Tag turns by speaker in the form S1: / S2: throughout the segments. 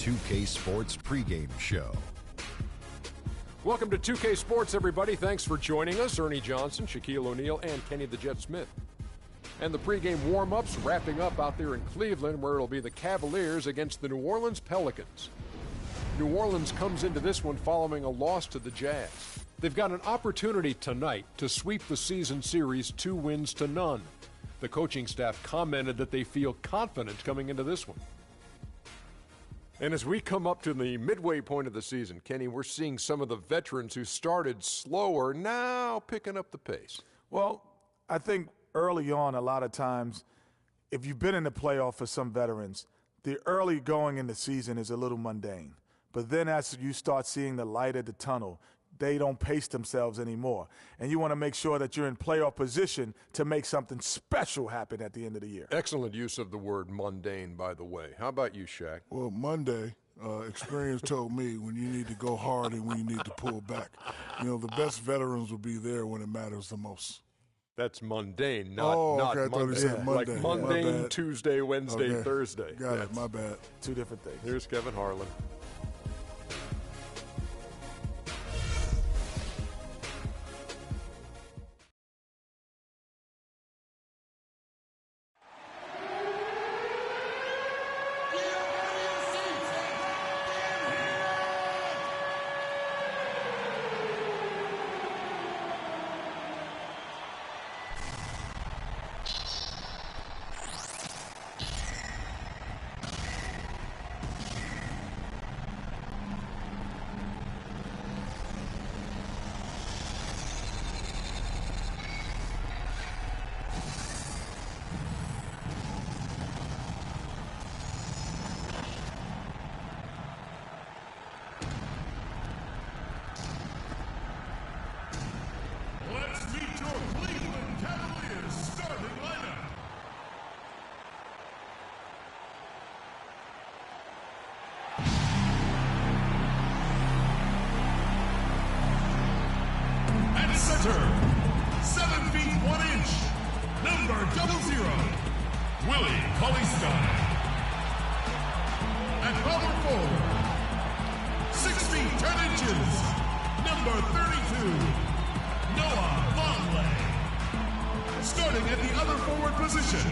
S1: 2K Sports pregame show.
S2: Welcome to 2K Sports, everybody. Thanks for joining us. Ernie Johnson, Shaquille O'Neal, and Kenny the Jet Smith. And the pregame warm-ups wrapping up out there in Cleveland, where it'll be the Cavaliers against the New Orleans Pelicans. New Orleans comes into this one following a loss to the Jazz. They've got an opportunity tonight to sweep the season series 2-0. The coaching staff commented that they feel confident coming into this one. And as we come up to the midway point of the season, Kenny, we're seeing some of the veterans who started slower now picking up the pace.
S3: Well, I think early on, a lot of times, if you've been in the playoff for some veterans, the early going in the season is a little mundane. But then as you start seeing the light at the tunnel, they don't pace themselves anymore. And you want to make sure that you're in playoff position to make something special happen at the end of the year.
S2: Excellent use of the word mundane, by the way. How about you, Shaq?
S4: Well, Monday, experience told me when you need to go hard and when you need to pull back. You know, the best veterans will be there when it matters the most.
S2: That's mundane, not
S4: okay. I thought he said Monday.
S2: Like mundane, Tuesday, Wednesday, Thursday.
S4: Got it, my bad.
S3: Two different things.
S2: Here's Kevin Harlan.
S5: Center, 7 feet 1 inch, number 00, Willie Cauley-Stein. At power forward, 6 feet 10 inches, number 32, Noah Vonleh. Starting at the other forward position,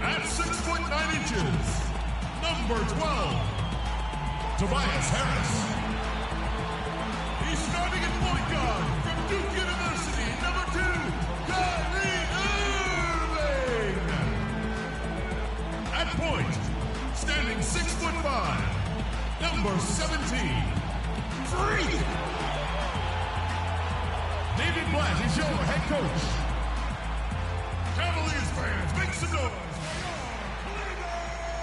S5: at 6 foot 9 inches, number 12, Tobias Harris. He's starting at point guard from Duke University, number 2, Kyrie Irving. At point, standing 6'5", number 17, Freak. David Blatt is your head coach. Cavaliers fans, make some noise.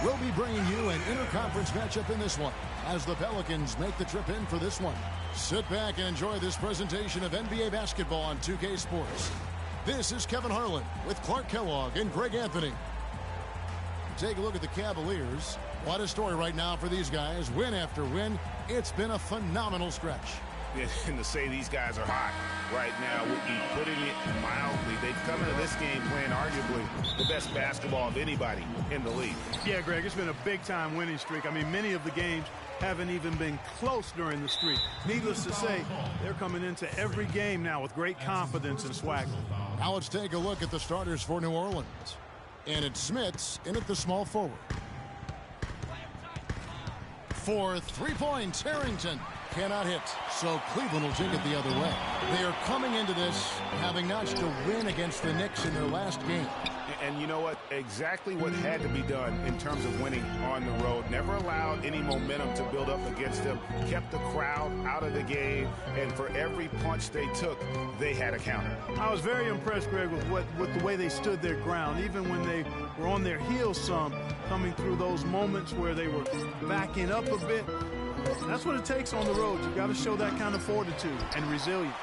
S6: We'll be bringing you an interconference matchup in this one as the Pelicans make the trip in for this one. Sit back and enjoy this presentation of NBA basketball on 2K Sports. This is Kevin Harlan with Clark Kellogg and Greg Anthony. Take a look at the Cavaliers. What a story right now for these guys. Win after win. It's been a phenomenal stretch.
S7: And to say these guys are hot right now would be putting it mildly. They've come into this game playing arguably the best basketball of anybody in the league.
S8: Yeah, Greg, it's been a big-time winning streak. I mean, many of the games haven't even been close during the streak. Needless to say, they're coming into every game now with great confidence and swagger.
S6: Now let's take a look at the starters for New Orleans. And it's Smits in at the small forward. For 3 points, Harrington cannot hit, so Cleveland will take it the other way. They are coming into this having notched a win against the Knicks in their last game.
S7: And you know what? Exactly what had to be done in terms of winning on the road. Never allowed any momentum to build up against them. Kept the crowd out of the game. And for every punch they took, they had a counter.
S8: I was very impressed, Greg, with the way they stood their ground, even when they were on their heels some, coming through those moments where they were backing up a bit. That's what it takes on the road. You've got to show that kind of fortitude and resilience.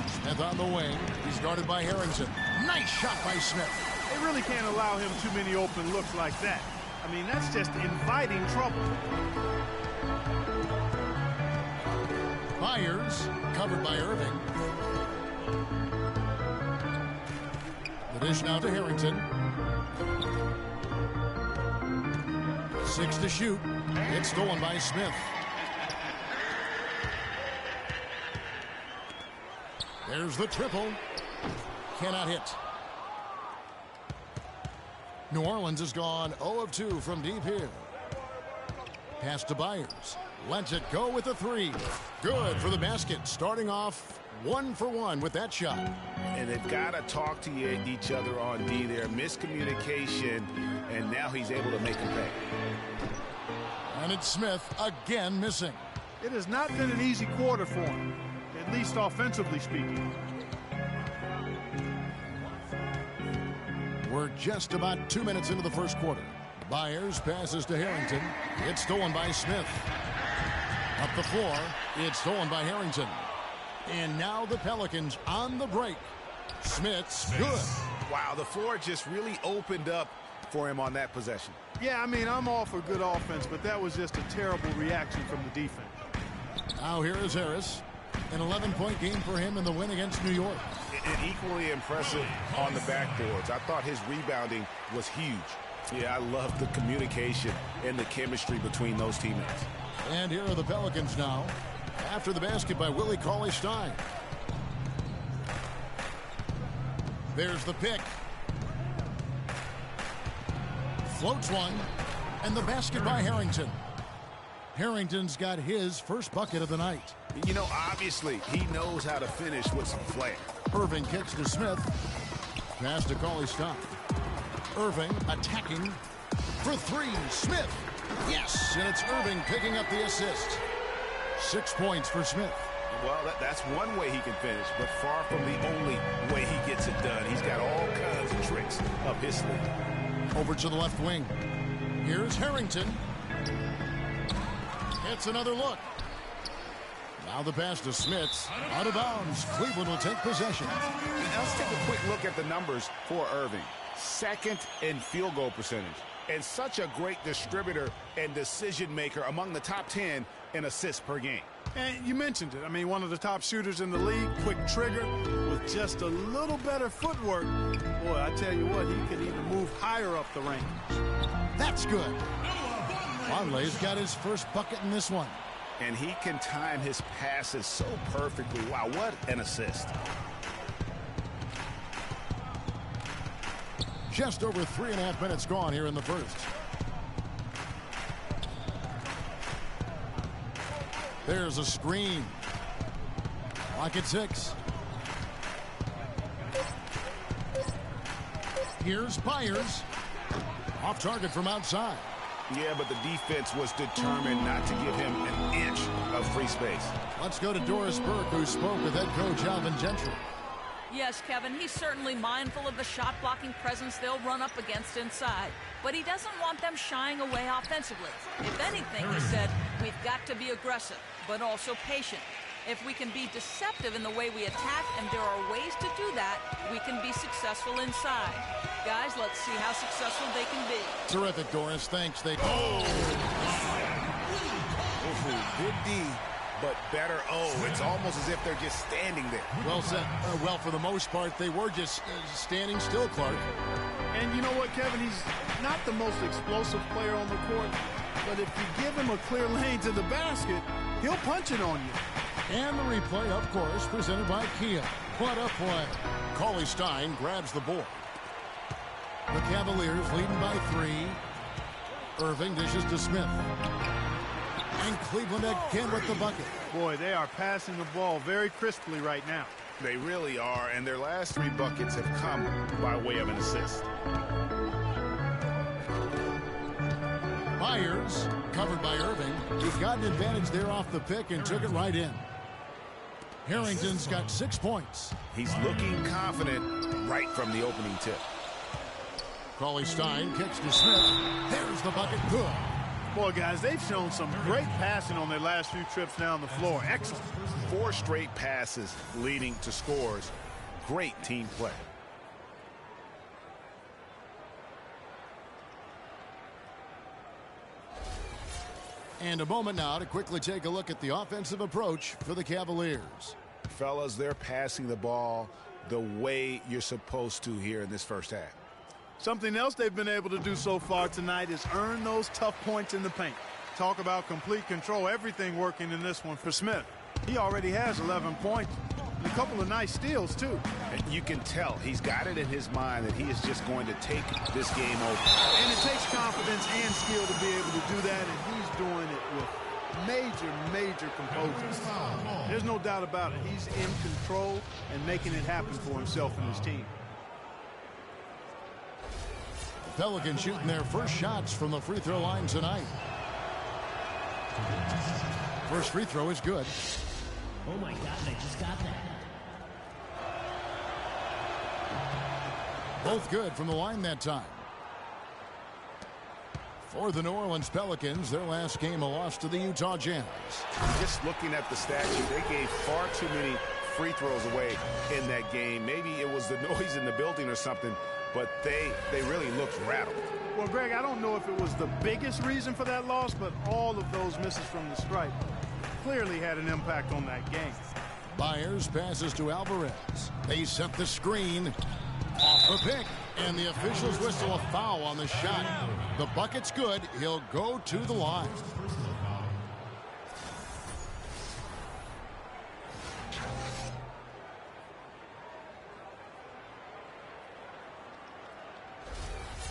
S6: Smith on the wing. He's guarded by Harrington. Nice shot by Smith.
S8: They really can't allow him too many open looks like that. I mean, that's just inviting trouble.
S6: Myers, covered by Irving. The dish now to Harrington. 6 to shoot. It's stolen by Smith. There's the triple. Cannot hit. New Orleans has gone 0 of 2 from deep here. Pass to Byers. Lets it go with a 3. Good for the basket. Starting off 1 for 1 with that shot.
S7: And they've got to talk to each other on D there. Miscommunication, and now he's able to make him pay.
S6: And it's Smith again missing.
S8: It has not been an easy quarter for him, at least offensively speaking.
S6: We're just about 2 minutes into the first quarter. Byers passes to Harrington. It's stolen by Smith. Up the floor. It's stolen by Harrington. And now the Pelicans on the break. Smith's good.
S7: Wow, the floor just really opened up for him on that possession.
S8: Yeah, I mean, I'm all for good offense, but that was just a terrible reaction from the defense.
S6: Now here is Harris. An 11-point game for him in the win against New York.
S7: And equally impressive on the backboards. I thought his rebounding was huge. Yeah, I love the communication and the chemistry between those teammates.
S6: And here are the Pelicans now. After the basket by Willie Cauley-Stein. There's the pick. Floats one. And the basket by Harrington. Harrington's got his first bucket of the night.
S7: You know, obviously, he knows how to finish with some flair.
S6: Irving kicks to Smith. Pass to Cauley-Stein. Irving attacking for 3. Smith. Yes, and it's Irving picking up the assist. 6 points for Smith.
S7: Well, that's one way he can finish, but far from the only way he gets it done. He's got all kinds of tricks up his sleeve.
S6: Over to the left wing. Here's Harrington. It's another look. Now the pass to Smith. Out of bounds. Cleveland will take possession.
S7: Now let's take a quick look at the numbers for Irving. Second in field goal percentage. And such a great distributor and decision maker among the top 10 in assists per game.
S8: And you mentioned it. I mean, one of the top shooters in the league. Quick trigger with just a little better footwork. Boy, I tell you what, he can even move higher up the range.
S6: That's good. Vonleh's got his first bucket in this one.
S7: And he can time his passes so perfectly. Wow, what an assist.
S6: Just over 3.5 minutes gone here in the first. There's a screen. Clock at 6. Here's Byers. Off target from outside.
S7: Yeah, but the defense was determined not to give him an inch of free space.
S6: Let's go to Doris Burke, who spoke with head coach Alvin Gentry.
S9: Yes, Kevin, he's certainly mindful of the shot-blocking presence they'll run up against inside. But he doesn't want them shying away offensively. If anything, he said, we've got to be aggressive, but also patient. If we can be deceptive in the way we attack, and there are ways to do that, we can be successful inside. Guys, let's see how successful they can be.
S6: Terrific, Doris. Thanks.
S7: Good D, but better O. It's almost as if they're just standing there.
S6: Well said. Well, for the most part, they were just standing still, Clark.
S8: And you know what, Kevin? He's not the most explosive player on the court, but if you give him a clear lane to the basket, he'll punch it on you.
S6: And the replay, of course, presented by Kia. What a play. Cauley-Stein grabs the board. The Cavaliers leading by 3. Irving dishes to Smith. And Cleveland again with the bucket.
S8: Boy, they are passing the ball very crisply right now.
S7: They really are, and their last 3 buckets have come by way of an assist.
S6: Byers, covered by Irving. He's got an advantage there off the pick and took it right in. Harrington's got 6 points.
S7: He's looking confident right from the opening tip.
S6: Cauley-Stein kicks to Smith. There's the bucket. Good.
S8: Boy, guys, they've shown some great passing on their last few trips down the floor. Excellent.
S7: 4 straight passes leading to scores. Great team play.
S6: And a moment now to quickly take a look at the offensive approach for the Cavaliers.
S7: Fellas, they're passing the ball the way you're supposed to here in this first half.
S8: Something else they've been able to do so far tonight is earn those tough points in the paint. Talk about complete control, everything working in this one for Smith. He already has 11 points and a couple of nice steals, too.
S7: You can tell he's got it in his mind that he is just going to take this game over.
S8: And it takes confidence and skill to be able to do that, and he's doing it with major composure. There's no doubt about it. He's in control and making it happen for himself and his team.
S6: The Pelicans shooting their first shots from the free throw line tonight. First free throw is good.
S10: Oh my God, I just got that.
S6: Both good from the line that time. For the New Orleans Pelicans, their last game a loss to the Utah Jazz.
S7: Just looking at the stat sheet, they gave far too many free throws away in that game. Maybe it was the noise in the building or something, but they really looked rattled.
S8: Well, Greg, I don't know if it was the biggest reason for that loss, but all of those misses from the stripe clearly had an impact on that game.
S6: Byers passes to Alvarez. They set the screen. Off the pick. And the officials whistle a foul on the shot. The bucket's good. He'll go to the line.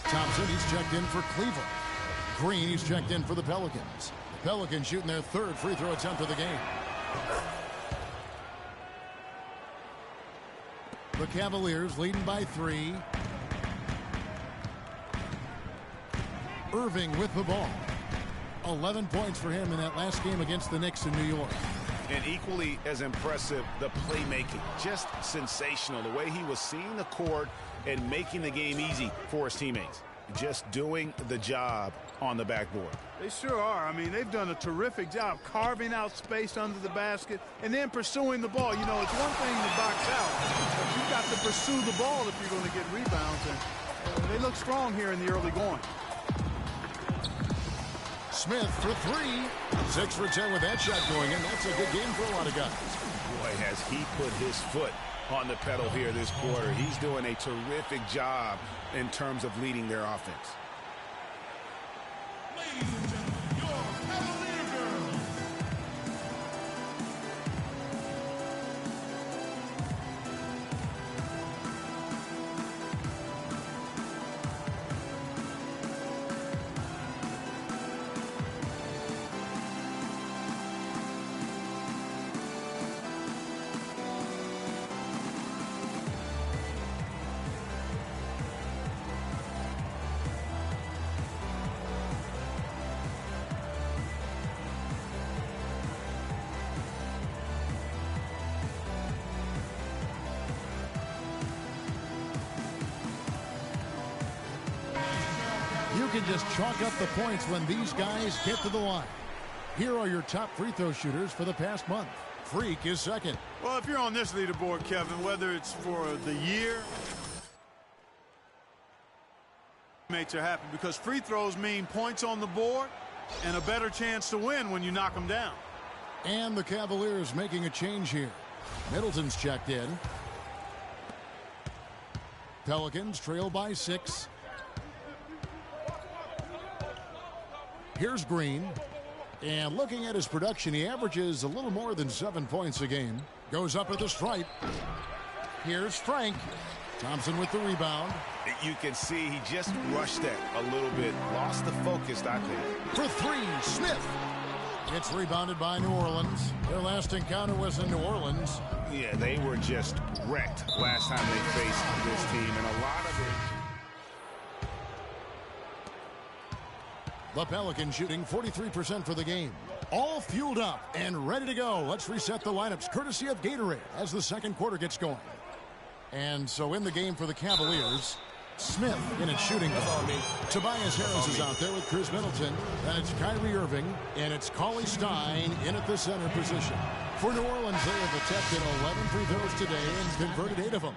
S6: Thompson, he's checked in for Cleveland. Green, he's checked in for the Pelicans. The Pelicans shooting their third free throw attempt of the game. The Cavaliers leading by 3. Irving with the ball. 11 points for him in that last game against the Knicks in New York.
S7: And equally as impressive, the playmaking. Just sensational. The way he was seeing the court and making the game easy for his teammates. Just doing the job on the backboard.
S8: They sure are. I mean, they've done a terrific job carving out space under the basket and then pursuing the ball. You know, it's one thing to box out, but you've got to pursue the ball if you're going to get rebounds. And they look strong here in the early going.
S6: Smith for 3. 6 for 10 with that shot going in. That's a good game for a lot of guys.
S7: Boy, has he put his foot on the pedal here this quarter. He's doing a terrific job in terms of leading their offense.
S5: Ladies and gentlemen, your Cavalier girls.
S6: You can just chalk up the points when these guys get to the line. Here are your top free throw shooters for the past month. Freak is second.
S8: Well, if you're on this leaderboard, Kevin, whether it's for the year, teammates are happy because free throws mean points on the board and a better chance to win when you knock them down.
S6: And the Cavaliers making a change here. Middleton's checked in. Pelicans trail by 6. Here's Green. And looking at his production, he averages a little more than 7 points a game. Goes up at the stripe. Here's Frank. Thompson with the rebound.
S7: You can see he just rushed that a little bit. Lost the focus, I think.
S6: For 3, Smith. It's rebounded by New Orleans. Their last encounter was in New Orleans.
S7: Yeah, they were just wrecked last time they faced this team, and a lot of it.
S6: The Pelicans shooting 43% for the game. All fueled up and ready to go. Let's reset the lineups courtesy of Gatorade as the second quarter gets going. And so in the game for the Cavaliers, Smith in its shooting guard. Tobias Harris is out there with Chris Middleton. And it's Kyrie Irving. And it's Cauley Stein in at the center position. For New Orleans, they have attempted 11 free throws today and converted 8 of them.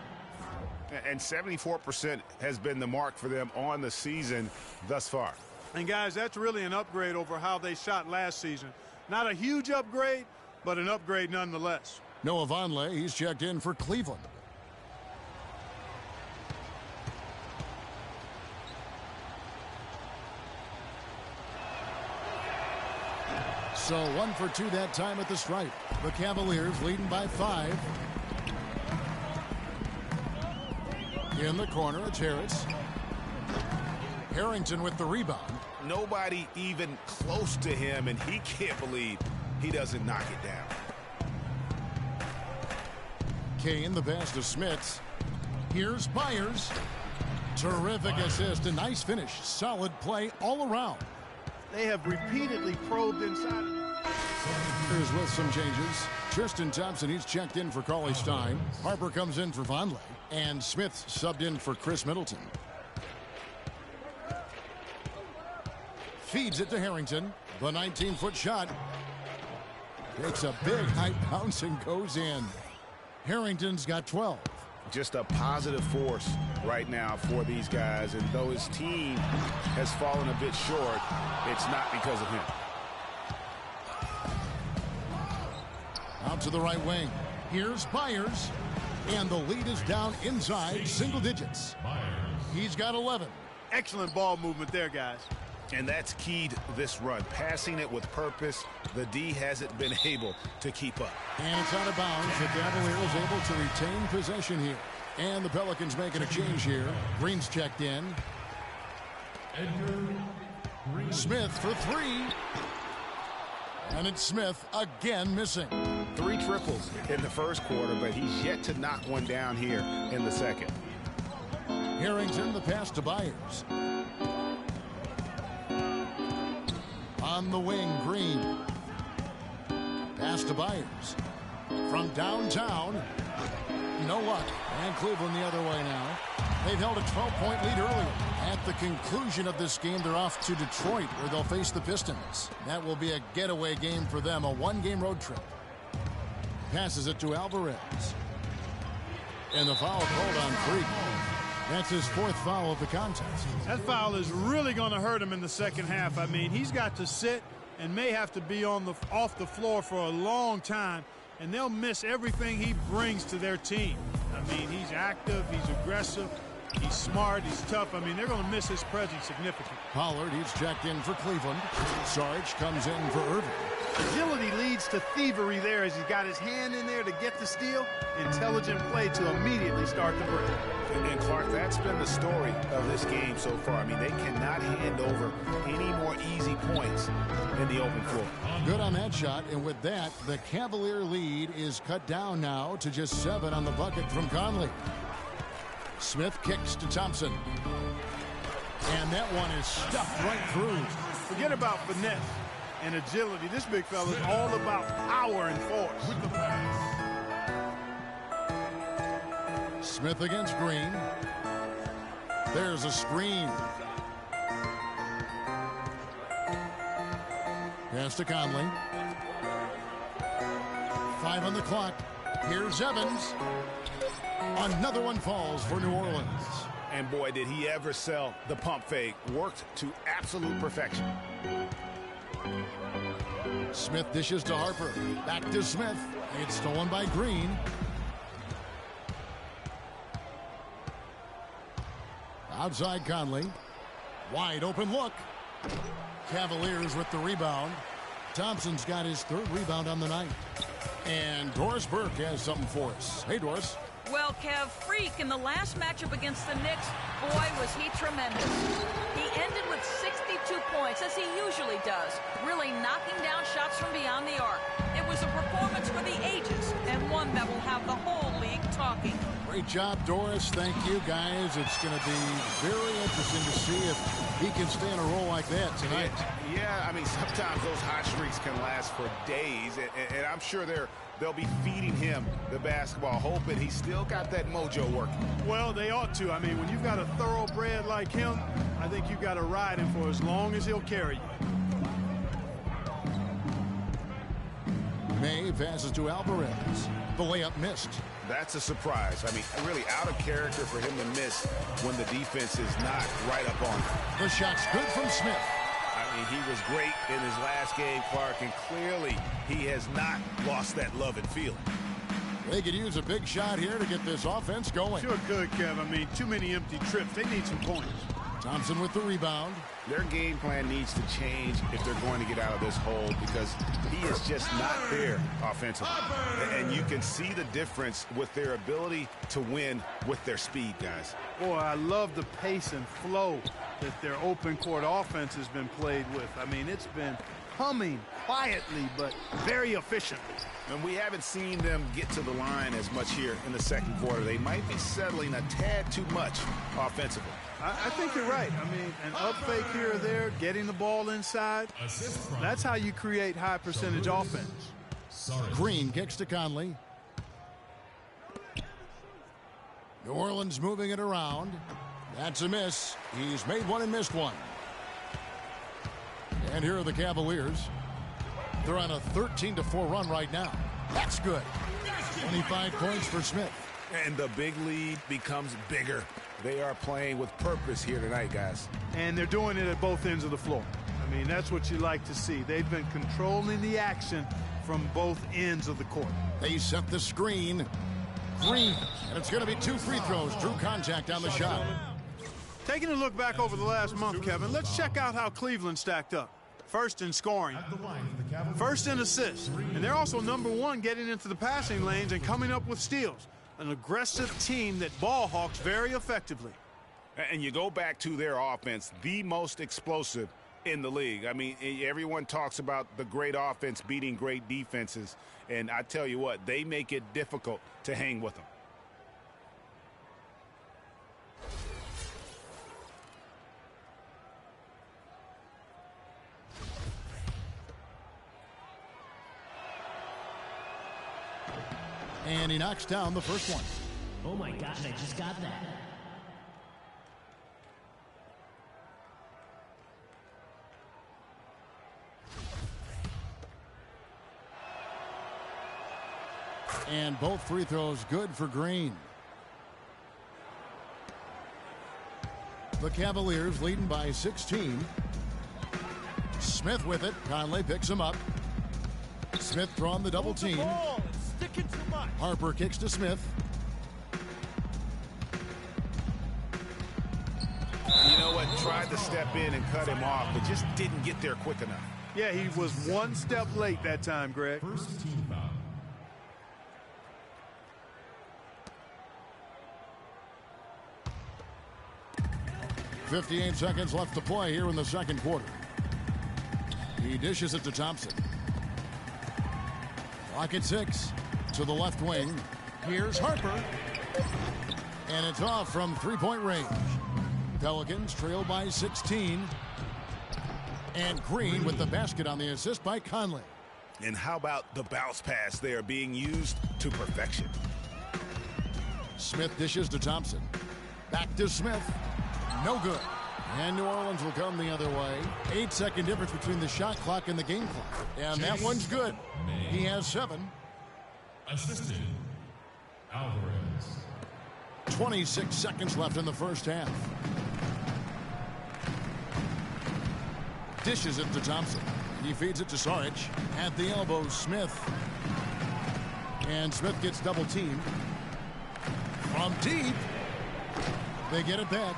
S7: And 74% has been the mark for them on the season thus far.
S8: And, guys, that's really an upgrade over how they shot last season. Not a huge upgrade, but an upgrade nonetheless.
S6: Noah Vonleh, he's checked in for Cleveland. So 1 for 2 that time at the stripe. The Cavaliers leading by 5. In the corner, it's Harris. Harrington with the rebound.
S7: Nobody even close to him, and he can't believe he doesn't knock it down.
S6: Kane, the pass to Smith. Here's Byers. Terrific assist, a nice finish. Solid play all around.
S8: They have repeatedly probed inside.
S6: Here's with some changes. Tristan Thompson, he's checked in for Cauley Stein. Harper comes in for Vonleh. And Smith subbed in for Chris Middleton. Feeds it to Harrington. The 19-foot shot. Takes a big high bounce and goes in. Harrington's got 12.
S7: Just a positive force right now for these guys. And though his team has fallen a bit short, it's not because of him.
S6: Out to the right wing. Here's Byers. And the lead is down inside single digits. He's got 11.
S8: Excellent ball movement there, guys.
S7: And that's keyed this run. Passing it with purpose. The D hasn't been able to keep up.
S6: And it's out of bounds. The Cavaliers able to retain possession here. And the Pelicans making a change here. Green's checked in. Smith for 3. And it's Smith again missing.
S7: 3 triples in the first quarter, but he's yet to knock one down here in the second.
S6: Harrington, the pass to Byers. On the wing, Green. Pass to Byers. From downtown. No luck. And Cleveland the other way now. They've held a 12-point lead earlier. At the conclusion of this game, they're off to Detroit, where they'll face the Pistons. That will be a getaway game for them, a 1-game road trip. Passes it to Alvarez. And the foul called on Freak. That's his 4th foul of the contest.
S8: That foul is really going to hurt him in the second half. I mean, he's got to sit and may have to be off the floor for a long time, and they'll miss everything he brings to their team. I mean, he's active, he's aggressive, he's smart, he's tough. I mean, they're going to miss his presence significantly.
S6: Pollard, he's checked in for Cleveland. Sarge comes in for Irving.
S8: Agility leads to thievery there as he's got his hand in there to get the steal. Intelligent play to immediately start the break.
S7: And Clark, that's been the story of this game so far. I mean, they cannot hand over any more easy points in the open floor.
S6: Good on that shot, and with that, the Cavalier lead is cut down now to just 7 on the bucket from Conley. Smith kicks to Thompson. And that one is stuffed right through.
S8: Forget about finesse and agility. This big fella is all about power and force. With the pass.
S6: Smith against Green. There's a screen. Pass to Conley. 5 on the clock. Here's Evans. Another one falls for New Orleans.
S7: And boy, did he ever sell the pump fake. Worked to absolute perfection.
S6: Smith dishes to Harper. Back to Smith. It's stolen by Green. Outside Conley. Wide open look. Cavaliers with the rebound. Thompson's got his 3rd rebound on the night. And Doris Burke has something for us. Hey, Doris.
S9: Well, Kev, Freak in the last matchup against the Knicks, boy, was he tremendous. He ended with 62 points, as he usually does, really knocking down shots from beyond the arc. It was a performance for the ages, and one that will have the whole league talking.
S6: Great job, Doris. Thank you, guys. It's going to be very interesting to see if he can stay on a roll like that tonight.
S7: Yeah, I mean, sometimes those hot streaks can last for days, and I'm sure they'll be feeding him the basketball, hoping he's still got that mojo working.
S8: Well, they ought to. I mean, when you've got a thoroughbred like him, I think you've got to ride him for as long as he'll carry you.
S6: May passes to Alvarez. The layup missed.
S7: That's a surprise. I mean, really out of character for him to miss when the defense is not right up on him.
S6: The shot's good from Smith.
S7: I mean, he was great in his last game, Clark, and clearly he has not lost that love and feeling.
S6: They could use a big shot here to get this offense going.
S8: Sure could, Kev. I mean, too many empty trips. They need some points.
S6: Thompson with the rebound.
S7: Their game plan needs to change if they're going to get out of this hole because he is just not there offensively. And you can see the difference with their ability to win with their speed, guys.
S8: Boy, I love the pace and flow that their open court offense has been played with. I mean, it's been humming quietly but very efficiently.
S7: And we haven't seen them get to the line as much here in the second quarter. They might be settling a tad too much offensively.
S8: I think you're right. I mean, an up fake here or there, getting the ball inside, that's how you create high percentage offense.
S6: Green kicks to Conley. New Orleans moving it around. That's a miss. He's made one and missed one. And here are the Cavaliers. They're on a 13-4 run right now. That's good. 25 points for Smith.
S7: And the big lead becomes bigger. They are playing with purpose here tonight, guys.
S8: And they're doing it at both ends of the floor. I mean, that's what you like to see. They've been controlling the action from both ends of the court.
S6: They set the screen. Green. And it's going to be 2 free throws. Drew contact on the shot.
S8: Taking a look back over the last month, Kevin, let's check out how Cleveland stacked up. First in scoring, first in assists, and they're also #1 getting into the passing lanes and coming up with steals. An aggressive team that ball hawks very effectively.
S7: And you go back to their offense, the most explosive in the league. I mean, everyone talks about the great offense beating great defenses, and I tell you what, they make it difficult to hang with them.
S6: And he knocks down the first one.
S10: Oh my God, I just got that.
S6: And both free throws good for Green. The Cavaliers leading by 16. Smith with it. Conley picks him up. Smith drawing the double team. Harper kicks to Smith.
S7: You know what? Tried to step in and cut him off, but just didn't get there quick enough.
S8: Yeah, he was one step late that time, Greg.
S5: First team foul.
S6: 58 seconds left to play here in the second quarter. He dishes it to Thompson. Clock at 6 to the left wing. Here's Harper. And it's off from three-point range. Pelicans trail by 16. And Green with the basket on the assist by Conley.
S7: And how about the bounce pass there being used to perfection?
S6: Smith dishes to Thompson. Back to Smith. No good. And New Orleans will come the other way. 8-second difference between the shot clock and the game clock. And that one's good. He has 7.
S5: Assisted Alvarez.
S6: 26 seconds left in the first half. Dishes it to Thompson. He feeds it to Saric. At the elbow, Smith. And Smith gets double teamed. From deep. They get it back.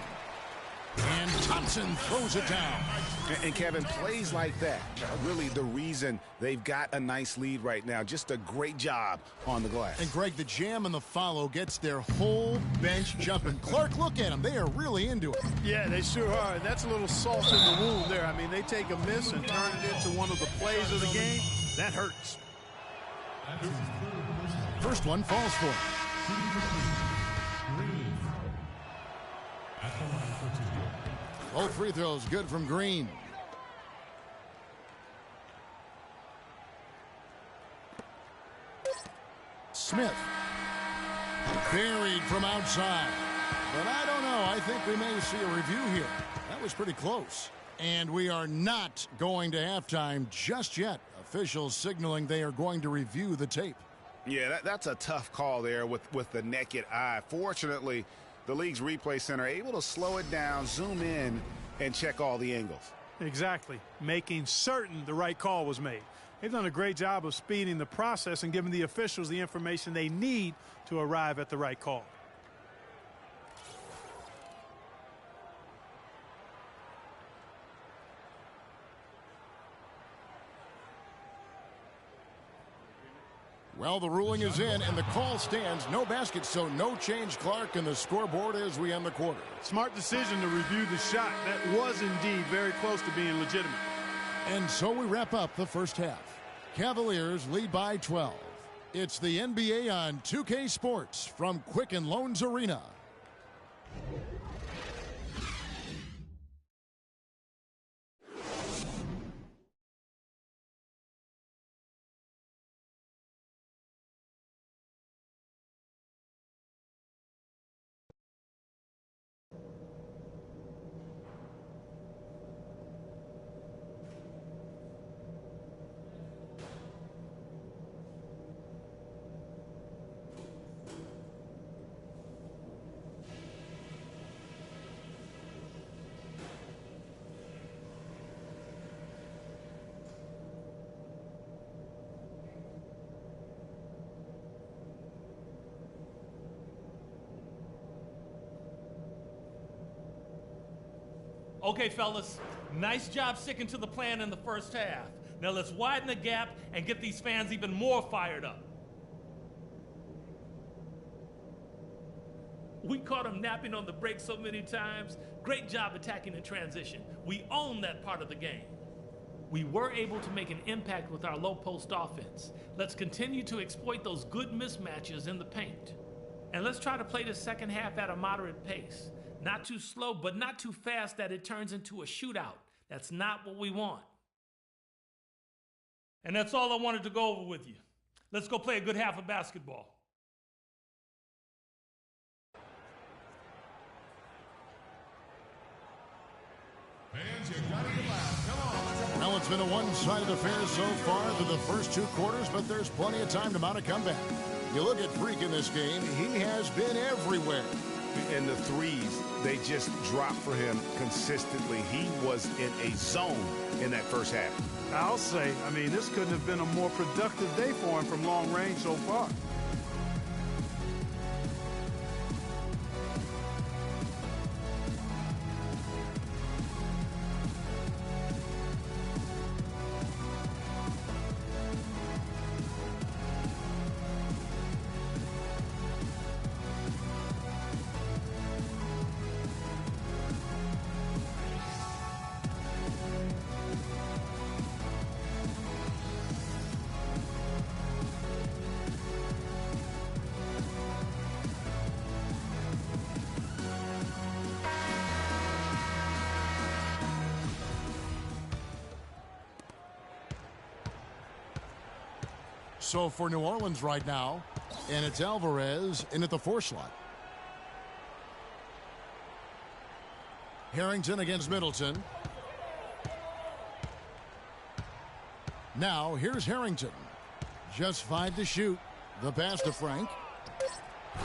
S6: And Thompson throws it down.
S7: And Kevin, plays like that are really the reason they've got a nice lead right now. Just a great job on the glass.
S6: And Greg, the jam and the follow gets their whole bench jumping. Clark, look at them. They are really into it.
S8: Yeah, they sure are. And that's a little salt in the wound there. I mean, they take a miss and turn it into one of the plays of the game. That hurts.
S6: First one falls for him. Both free throws good from Green. Smith. Buried from outside. But I don't know. I think we may see a review here. That was pretty close. And we are not going to halftime just yet. Officials signaling they are going to review the tape.
S7: Yeah, that's a tough call there with the naked eye. Fortunately, the league's replay center able to slow it down, zoom in, and check all the angles.
S8: Exactly. Making certain the right call was made. They've done a great job of speeding the process and giving the officials the information they need to arrive at the right call.
S6: Well, the ruling is in, and the call stands. No basket, so no change, Clark, and the scoreboard as we end the quarter.
S8: Smart decision to review the shot. That was indeed very close to being legitimate.
S6: And so we wrap up the first half. Cavaliers lead by 12. It's the NBA on 2K Sports from Quicken Loans Arena.
S11: Okay, fellas, nice job sticking to the plan in the first half. Now let's widen the gap and get these fans even more fired up. We caught them napping on the break so many times. Great job attacking in transition. We own that part of the game. We were able to make an impact with our low post offense. Let's continue to exploit those good mismatches in the paint. And let's try to play the second half at a moderate pace. Not too slow, but not too fast that it turns into a shootout. That's not what we want. And that's all I wanted to go over with you. Let's go play a good half of basketball.
S5: Fans, you gotta get loud. Come on.
S6: Well, it's been a one-sided affair so far through the first two quarters, but there's plenty of time to mount a comeback. You look at Freak in this game, he has been everywhere.
S7: And the threes, they just dropped for him consistently. He was in a zone in that first half.
S8: I'll say, this couldn't have been a more productive day for him from long range so far.
S6: So for New Orleans right now, and it's Alvarez in at the 4 slot. Harrington against Middleton. Now here's Harrington. Just 5 to shoot. The pass to Frank.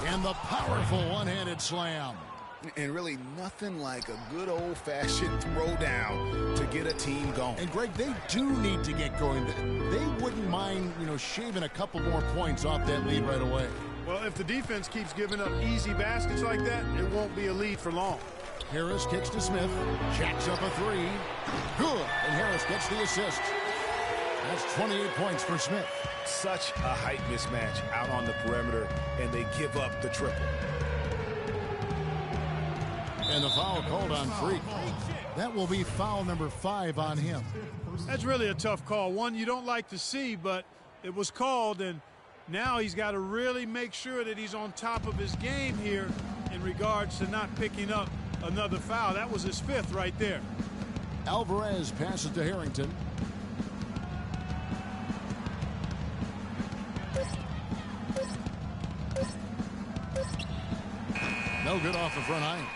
S6: And the powerful one-handed slam.
S7: And really nothing like a good old-fashioned throwdown to get a team going.
S6: And, Greg, they do need to get going. They wouldn't mind, shaving a couple more points off that lead right away.
S8: Well, if the defense keeps giving up easy baskets like that, it won't be a lead for long.
S6: Harris kicks to Smith. Jacks up a 3. Good. And Harris gets the assist. That's 28 points for Smith.
S7: Such a height mismatch out on the perimeter, and they give up the triple.
S6: And the foul called on Freak. That will be foul number 5 on him.
S8: That's really a tough call. One you don't like to see, but it was called, and now he's got to really make sure that he's on top of his game here in regards to not picking up another foul. That was his 5th right there.
S6: Alvarez passes to Harrington. No good off the front iron.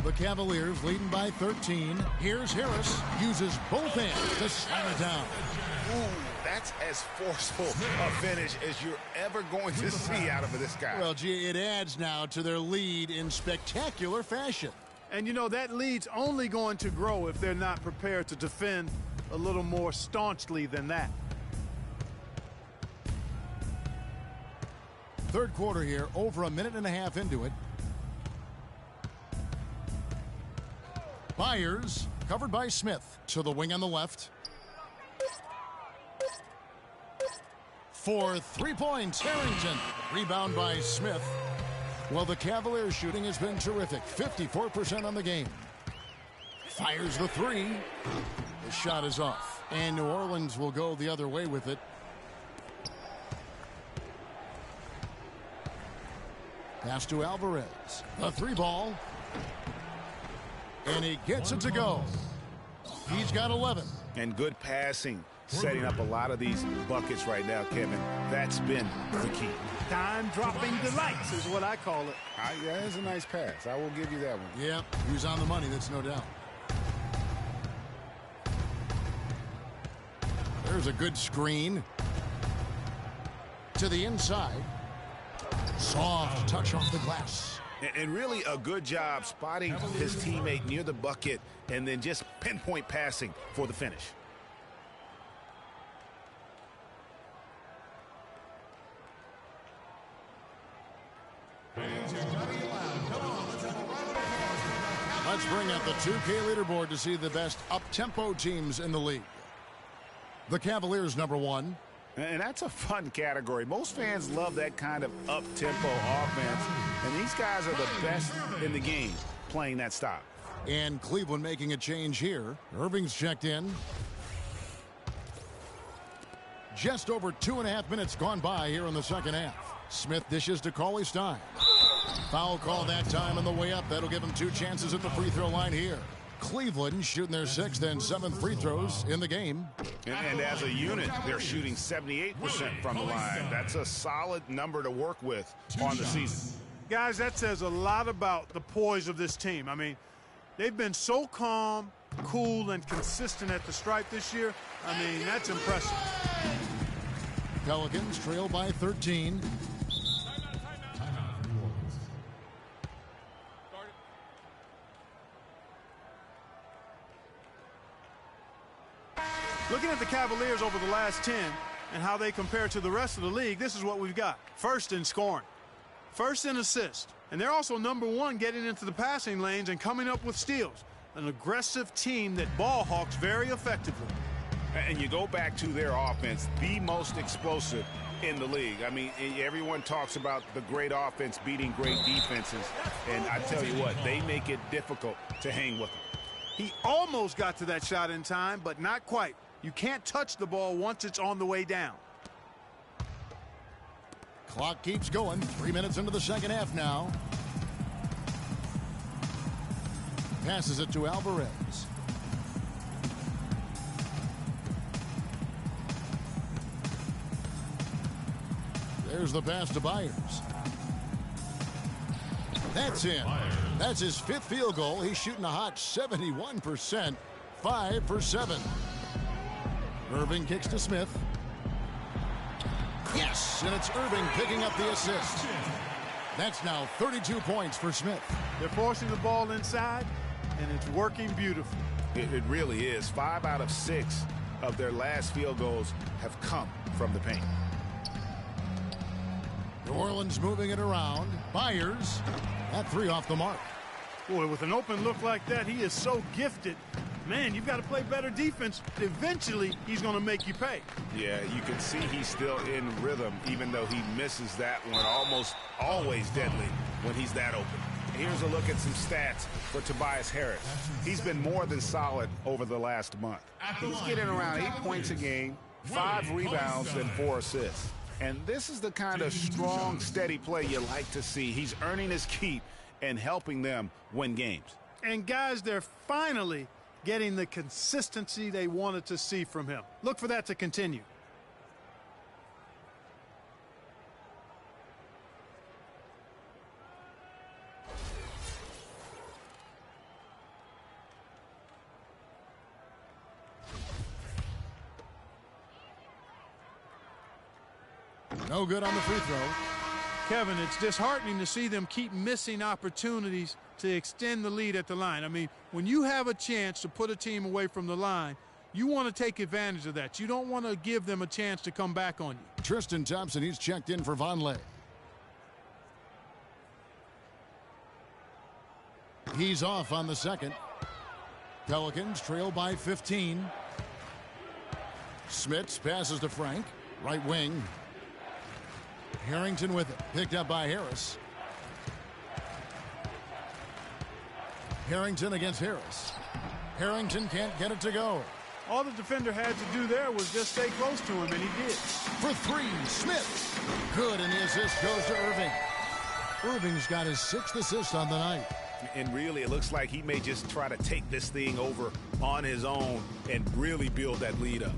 S6: The Cavaliers leading by 13. Here's Harris. Uses both hands to slam it down.
S7: Ooh, that's as forceful a finish as you're ever going to see out of this guy.
S6: Well, gee, it adds now to their lead in spectacular fashion.
S8: And, that lead's only going to grow if they're not prepared to defend a little more staunchly than that.
S6: Third quarter here, over a minute and a half into it. Byers, covered by Smith, to the wing on the left. for 3 points. Harrington. Rebound by Smith. Well, the Cavaliers' shooting has been terrific. 54% on the game. Fires the three. The shot is off. And New Orleans will go the other way with it. Pass to Alvarez. The three ball. And he gets it to go. He's got 11.
S7: And good passing, setting up a lot of these buckets right now, Kevin. That's been the key.
S8: Time-dropping delights is what I call it.
S7: Yeah, that's a nice pass. I will give you that one.
S6: Yep, he was on the money, that's no doubt. There's a good screen. To the inside. Soft touch off the glass.
S7: And really a good job spotting his teammate near the bucket and then just pinpoint passing for the finish.
S6: Let's bring out the 2K leaderboard to see the best up-tempo teams in the league. The Cavaliers, number 1.
S7: And that's a fun category. Most fans love that kind of up-tempo offense. And these guys are the best in the game playing that style.
S6: And Cleveland making a change here. Irving's checked in. Just over 2.5 minutes gone by here in the second half. Smith dishes to Cauley Stein. Foul call that time on the way up. That'll give him 2 chances at the free throw line here. Cleveland shooting their 6th and 7th free throws in the game.
S7: And as a unit, they're shooting 78% from the line. That's a solid number to work with on the season.
S8: Guys, that says a lot about the poise of this team. I mean, they've been so calm, cool, and consistent at the stripe this year. I mean, that's impressive.
S6: Pelicans trail by 13.
S8: Looking at the Cavaliers over the last 10 and how they compare to the rest of the league, this is what we've got. First in scoring, first in assists, and they're also number 1 getting into the passing lanes and coming up with steals. An aggressive team that ball hawks very effectively.
S7: And you go back to their offense, the most explosive in the league. I mean, everyone talks about the great offense beating great defenses, and I tell you what, they make it difficult to hang with them.
S8: He almost got to that shot in time, but not quite. You can't touch the ball once it's on the way down.
S6: Clock keeps going. 3 minutes into the second half now. Passes it to Alvarez. There's the pass to Byers. That's in. That's his 5th field goal. He's shooting a hot 71%. 5 for 7. Irving kicks to Smith. Yes, and it's Irving picking up the assist. That's now 32 points for Smith.
S8: They're forcing the ball inside, and it's working beautifully.
S7: It really is. 5 out of 6 of their last field goals have come from the paint.
S6: New Orleans moving it around. Byers, that 3 off the mark.
S8: Boy, with an open look like that, he is so gifted. Man, you've got to play better defense. Eventually, he's going to make you pay.
S7: Yeah, you can see he's still in rhythm, even though he misses that one. Almost always deadly when he's that open. Here's a look at some stats for Tobias Harris. He's been more than solid over the last month. He's getting around 8 points a game, 5 rebounds, and 4 assists. And this is the kind of strong, steady play you like to see. He's earning his keep and helping them win games.
S8: And guys, they're finally getting the consistency they wanted to see from him. Look for that to continue.
S6: No good on the free throw.
S8: Kevin, it's disheartening to see them keep missing opportunities to extend the lead at the line. I mean, when you have a chance to put a team away from the line, you want to take advantage of that. You don't want to give them a chance to come back on you.
S6: Tristan Thompson, he's checked in for Vonleh. He's off on the second. Pelicans trail by 15. Smits passes to Frank. Right wing. Harrington with it. Picked up by Harris. Harrington against Harris. Harrington can't get it to go.
S8: All the defender had to do there was just stay close to him, and he did.
S6: For three, Smith. Good, and the assist goes to Irving. Irving's got his 6th assist on the night.
S7: And really, it looks like he may just try to take this thing over on his own and really build that lead up.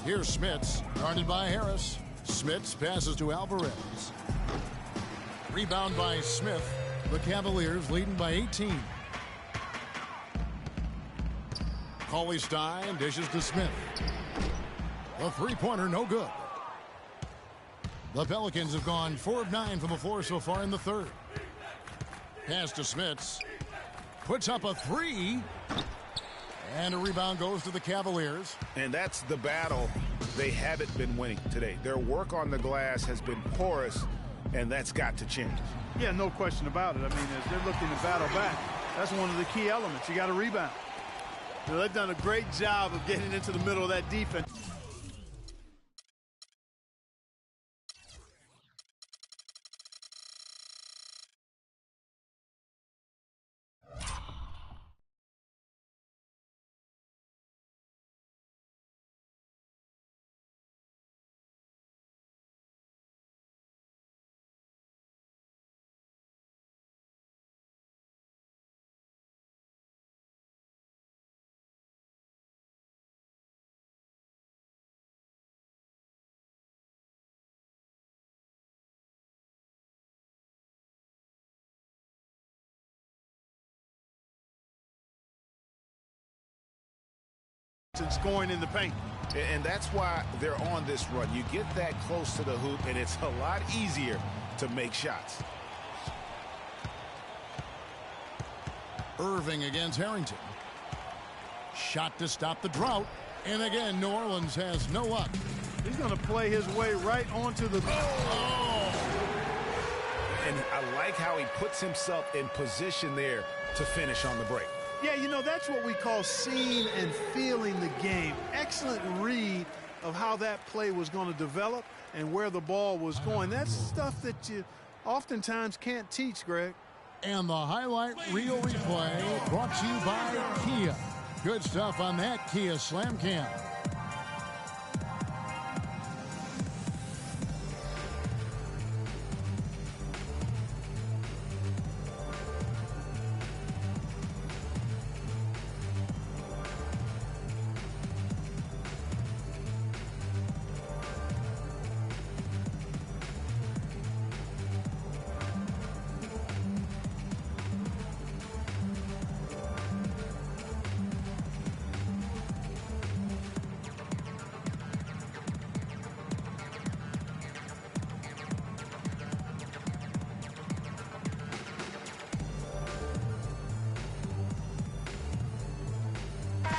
S6: Here's Smits, guarded by Harris. Smits passes to Alvarez. Rebound by Smith. The Cavaliers leading by 18. Cauley-Stein dishes to Smith. The three-pointer, no good. The Pelicans have gone 4 of 9 from the floor so far in the third. Pass to Smits. Puts up a 3. And a rebound goes to the Cavaliers.
S7: And that's the battle they haven't been winning today. Their work on the glass has been porous, and that's got to change.
S8: Yeah, no question about it. I mean, as they're looking to battle back, that's one of the key elements. You got to rebound. You know, they've done a great job of getting into the middle of that defense. And scoring in the paint.
S7: And that's why they're on this run. You get that close to the hoop, and it's a lot easier to make shots.
S6: Irving against Harrington. Shot to stop the drought. And again, New Orleans has no luck.
S8: He's going to play his way right onto the...
S7: Oh! And I like how he puts himself in position there to finish on the break.
S8: Yeah, you know, that's what we call seeing and feeling the game. Excellent read of how that play was going to develop and where the ball was going. That's stuff that you oftentimes can't teach, Greg.
S6: And the highlight reel replay brought to you by Kia. Good stuff on that Kia Slam Cam.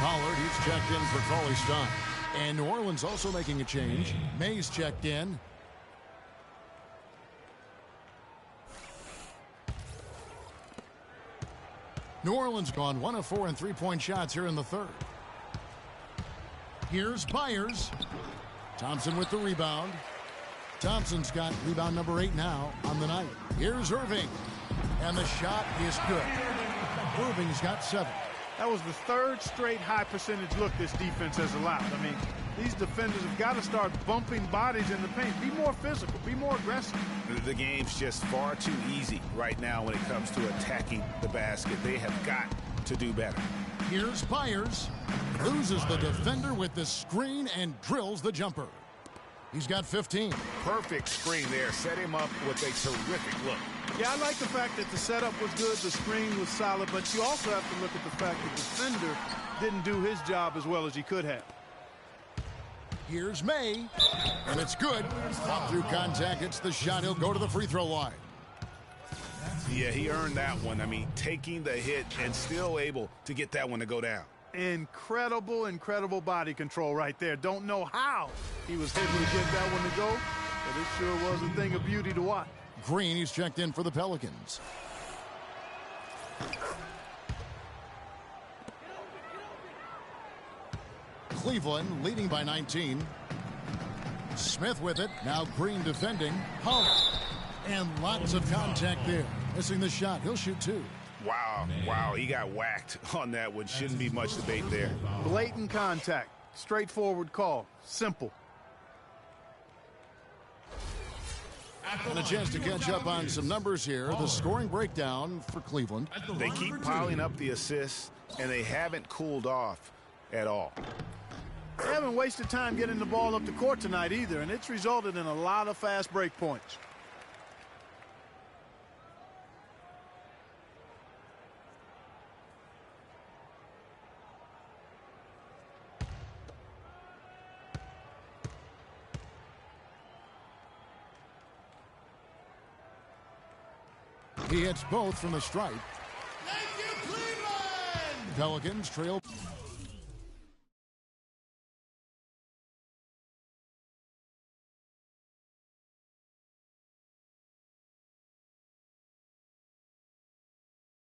S6: Pollard, he's checked in for Cauley-Stein. And New Orleans also making a change. Mays checked in. New Orleans gone 1 of 4 in three-point shots here in the third. Here's Byers. Thompson with the rebound. Thompson's got rebound number 8 now on the night. Here's Irving. And the shot is good. Irving's got 7.
S8: That was the third straight high percentage look this defense has allowed. I mean, these defenders have got to start bumping bodies in the paint. Be more physical. Be more aggressive.
S7: The game's just far too easy right now when it comes to attacking the basket. They have got to do better.
S6: Here's Byers. Loses the defender with the screen and drills the jumper. He's got 15.
S7: Perfect screen there. Set him up with a terrific look.
S8: Yeah, I like the fact that the setup was good, the screen was solid, but you also have to look at the fact that the defender didn't do his job as well as he could have.
S6: Here's May, and it's good. Pop through contact, it's the shot. He'll go to the free throw line.
S7: Yeah, he earned that one. I mean, taking the hit and still able to get that one to go down.
S8: Incredible, incredible body control right there. Don't know how he was able to get that one to go, but it sure was a thing of beauty to watch.
S6: Green, he's checked in for the Pelicans. Cleveland leading by 19. Smith with it. Now Green defending. Hull. And lots of contact there. Missing the shot. He'll shoot 2.
S7: Wow, he got whacked on that one. Shouldn't be much debate there.
S8: Blatant contact. Straightforward call. Simple.
S6: And a chance to catch up on some numbers here. The scoring breakdown for Cleveland.
S7: They keep piling up the assists, and they haven't cooled off at all.
S8: They haven't wasted time getting the ball up the court tonight either, and it's resulted in a lot of fast break points.
S6: He hits both from the stripe.
S5: Thank you, Cleveland!
S6: Pelicans trail.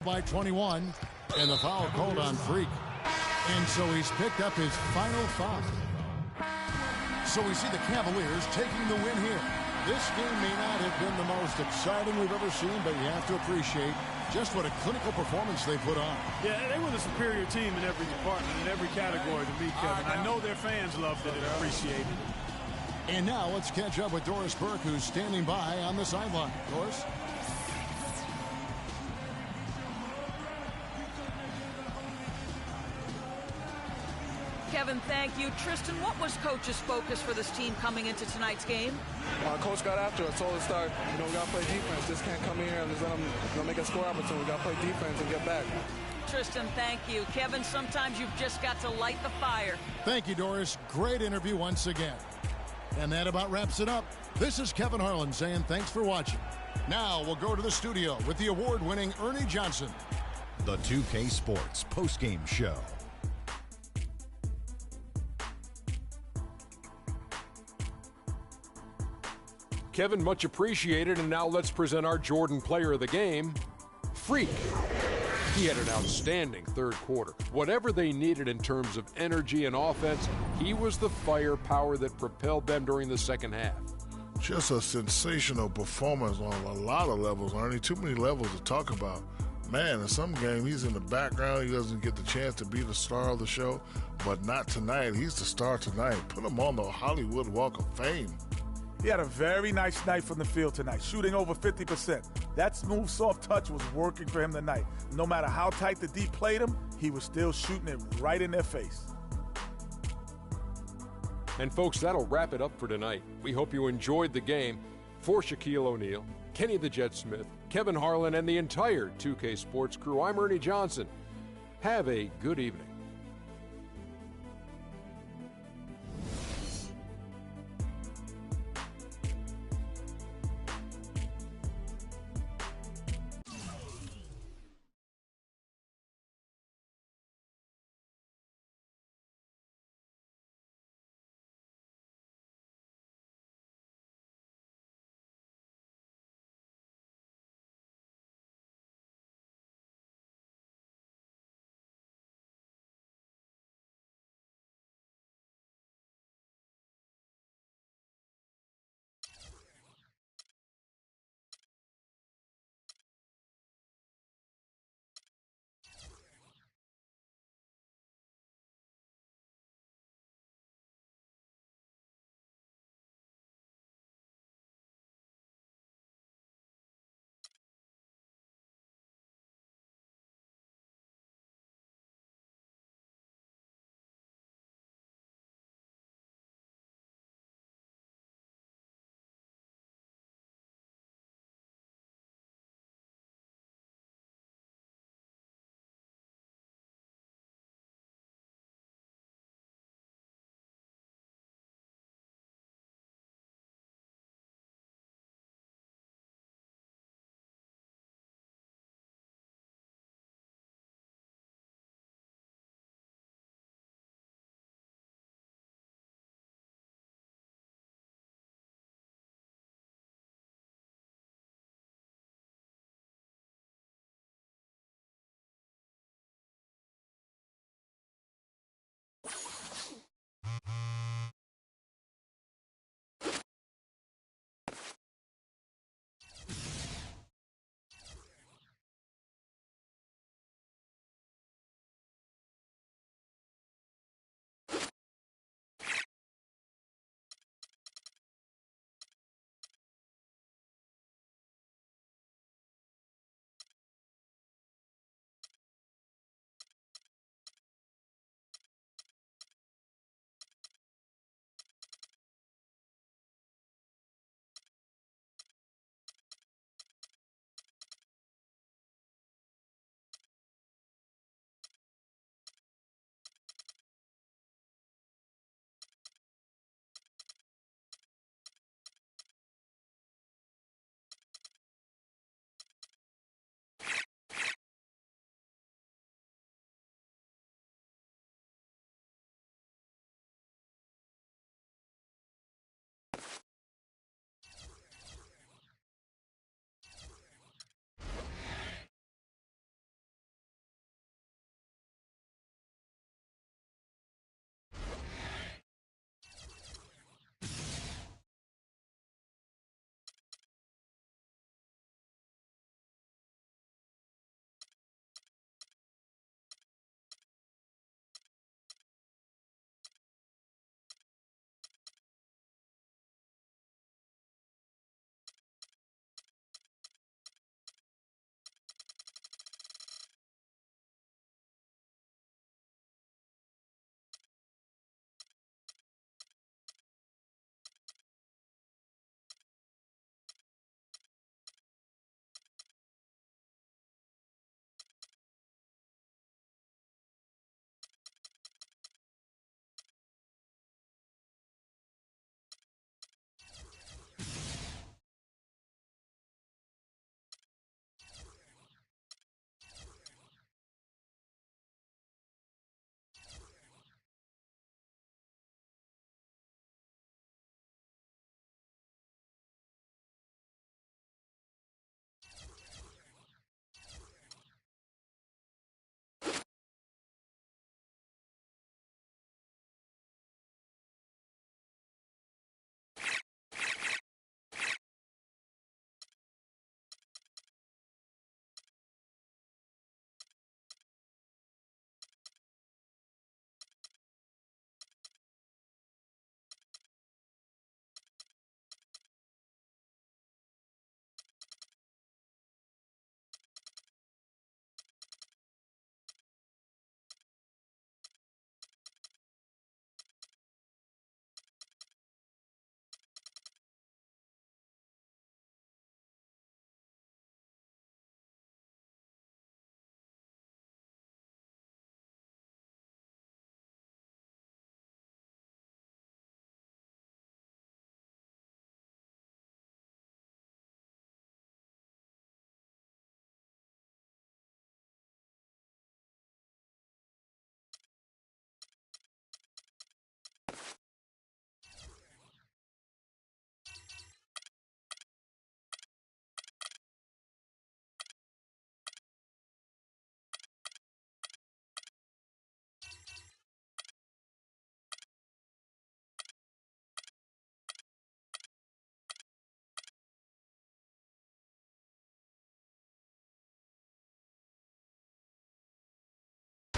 S6: By 21, and the foul called on Freak. And so he's picked up his final foul. So we see the Cavaliers taking the win here. This game may not have been the most exciting we've ever seen, but you have to appreciate just what a clinical performance they put on.
S8: Yeah, they were the superior team in every department, in every category to me, Kevin. I know their fans loved it and appreciated it.
S6: And now let's catch up with Doris Burke, who's standing by on the sideline. Doris?
S9: Kevin, thank you. Tristan, what was Coach's focus for this team coming into tonight's game?
S12: Coach got after us, told us start, we got to play defense. Just can't come in here and just let them make a score opportunity. We got to play defense and get back.
S9: Tristan, thank you. Kevin, sometimes you've just got to light the fire.
S6: Thank you, Doris. Great interview once again. And that about wraps it up. This is Kevin Harlan saying thanks for watching. Now we'll go to the studio with the award-winning Ernie Johnson.
S1: The 2K Sports postgame show.
S2: Kevin, much appreciated, and now let's present our Jordan player of the game, Freak. He had an outstanding third quarter. Whatever they needed in terms of energy and offense, he was the firepower that propelled them during the second half.
S4: Just a sensational performance on a lot of levels, Ernie. Too many levels to talk about. Man, in some game, he's in the background. He doesn't get the chance to be the star of the show, but not tonight. He's the star tonight. Put him on the Hollywood Walk of Fame.
S3: He had a very nice night from the field tonight, shooting over 50%. That smooth, soft touch was working for him tonight. No matter how tight the D played him, he was still shooting it right in their face.
S2: And folks, that'll wrap it up for tonight. We hope you enjoyed the game. For Shaquille O'Neal, Kenny the Jet Smith, Kevin Harlan, and the entire 2K Sports crew, I'm Ernie Johnson. Have a good evening.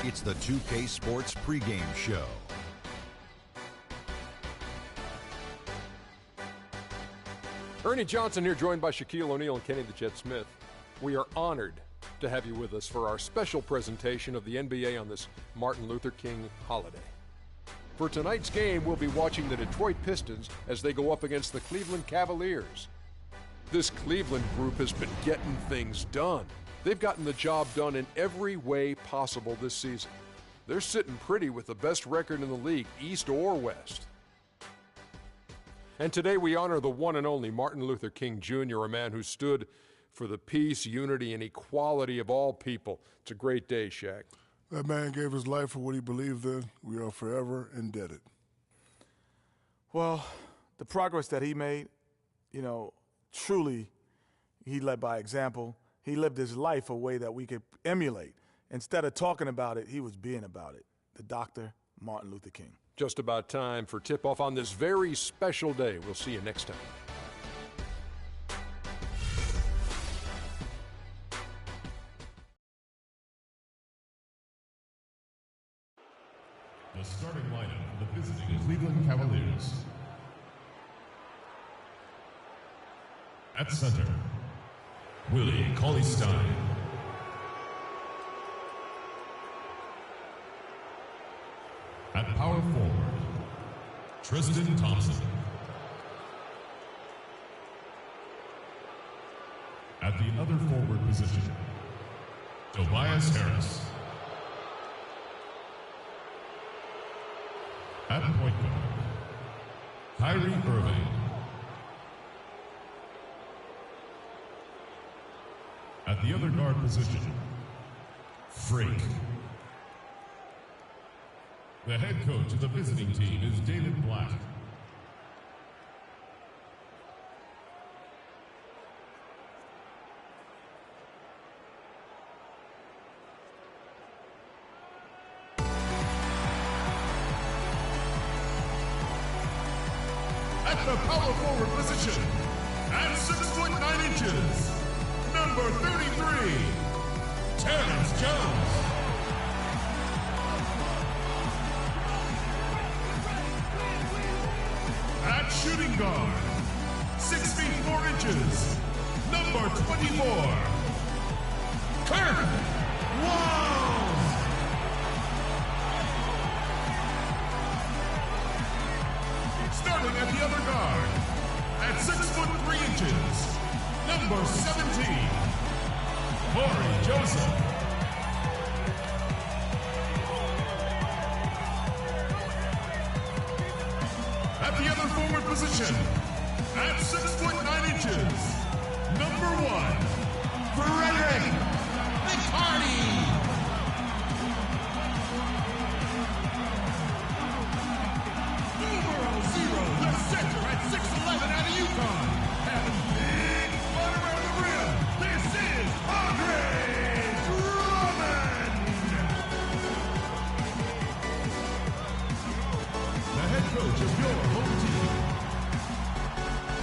S1: It's the 2K Sports pregame show.
S2: Ernie Johnson here, joined by Shaquille O'Neal and Kenny the Jet Smith. We are honored to have you with us for our special presentation of the NBA on this Martin Luther King holiday. For tonight's game, we'll be watching the Detroit Pistons as they go up against the Cleveland Cavaliers. This Cleveland group has been getting things done. They've gotten the job done in every way possible this season. They're sitting pretty with the best record in the league, East or West. And today we honor the one and only Martin Luther King Jr., a man who stood for the peace, unity, and equality of all people. It's a great day, Shaq.
S4: That man gave his life for what he believed in. We are forever indebted.
S3: Well, the progress that he made, truly he led by example. He lived his life a way that we could emulate. Instead of talking about it, he was being about it. The Dr. Martin Luther King.
S2: Just about time for tip-off on this very special day. We'll see you next time.
S5: The starting lineup for the visiting Cleveland Cavaliers. At center, Willie Cauley-Stein. At power forward, Tristan Thompson. At the other forward position, Tobias Harris. At point guard, Kyrie Irving. At the other guard position, Freak. The head coach of the visiting team is David Blatt. At the power forward position, at 6'9", number 33, Terrence Jones. At shooting guard, 6 feet 4 inches, number 24, Kirk Walls. Starting at the other guard, at 6'3", number 17, Corey Joseph. At the other forward position, at 6'9", number 1, Frederick McCarty. Numero 0, the center at 6'11" out of UConn. Having big fun around the rim, this is Andre Drummond. The head coach of your home team.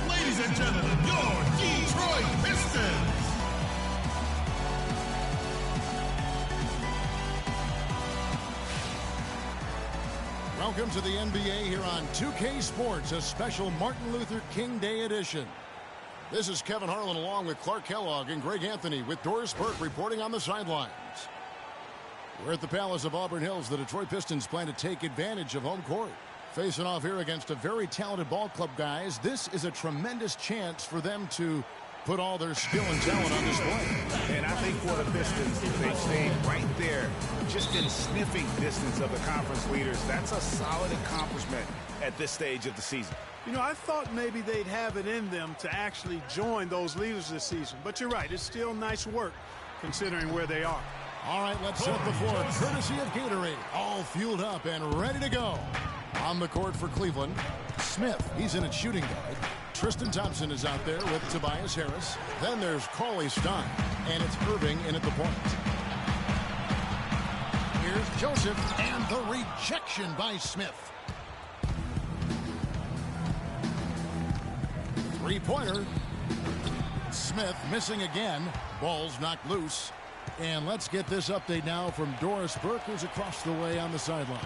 S5: Ladies and gentlemen, your Detroit Pistons.
S6: Welcome to the NBA here on 2K Sports, a special Martin Luther King Day edition. This is Kevin Harlan along with Clark Kellogg and Greg Anthony with Doris Burke reporting on the sidelines. We're at the Palace of Auburn Hills. The Detroit Pistons plan to take advantage of home court. Facing off here against a very talented ball club, guys. This is a tremendous chance for them to put all their skill and talent on display.
S7: And I think for the Pistons, if they stay right there, just in sniffing distance of the conference leaders, that's a solid accomplishment at this stage of the season.
S8: I thought maybe they'd have it in them to actually join those leaders this season. But you're right, it's still nice work considering where they are.
S6: All right, let's set the floor courtesy of Gatorade. All fueled up and ready to go. On the court for Cleveland, Smith, he's in at shooting guard. Tristan Thompson is out there with Tobias Harris. Then there's Cauley-Stein, and it's Irving in at the point. Here's Joseph, and the rejection by Smith. Three-pointer. Smith missing again. Ball's knocked loose. And let's get this update now from Doris Burke, who's across the way on the sideline.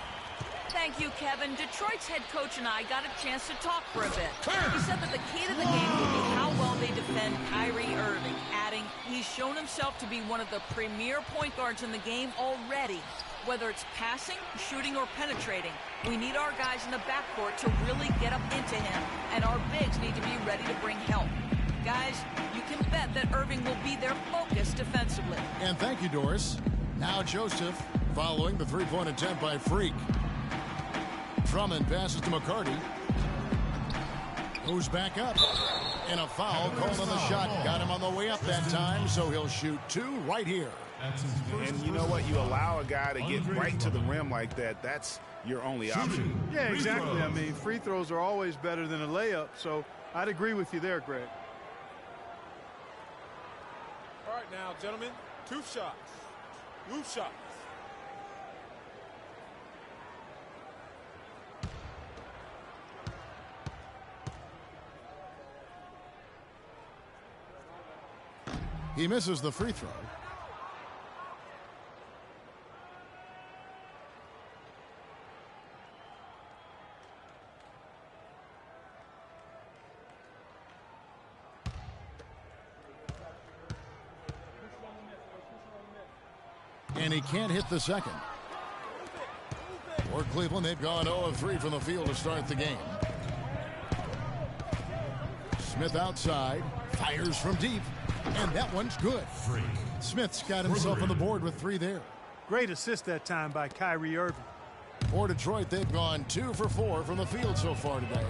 S9: Thank you, Kevin. Detroit's head coach and I got a chance to talk for a bit. He said that the key to the game will be how well they defend Kyrie Irving, adding, he's shown himself to be one of the premier point guards in the game already. Whether it's passing, shooting, or penetrating, we need our guys in the backcourt to really get up into him, and our bigs need to be ready to bring help. Guys, you can bet that Irving will be their focus defensively.
S6: And thank you, Doris. Now Joseph following the three-point attempt by Freak. Drummond passes to McCarty. Goes back up. And a foul called on the shot. Got him on the way up that time, so he'll shoot two right here.
S7: And you know what? You allow a guy to get right to the rim like that. That's your only option.
S8: Yeah, exactly. I mean, free throws are always better than a layup, so I'd agree with you there, Greg.
S13: All right, now, gentlemen, 2 shots. 2 shots.
S6: He misses the free throw. And he can't hit the second. For Cleveland, they've gone 0 of 3 from the field to start the game. Smith outside, fires from deep, and that one's good. Smith's got himself on the board with 3 there.
S8: Great assist that time by Kyrie Irving.
S6: For Detroit, they've gone 2 for 4 from the field so far today.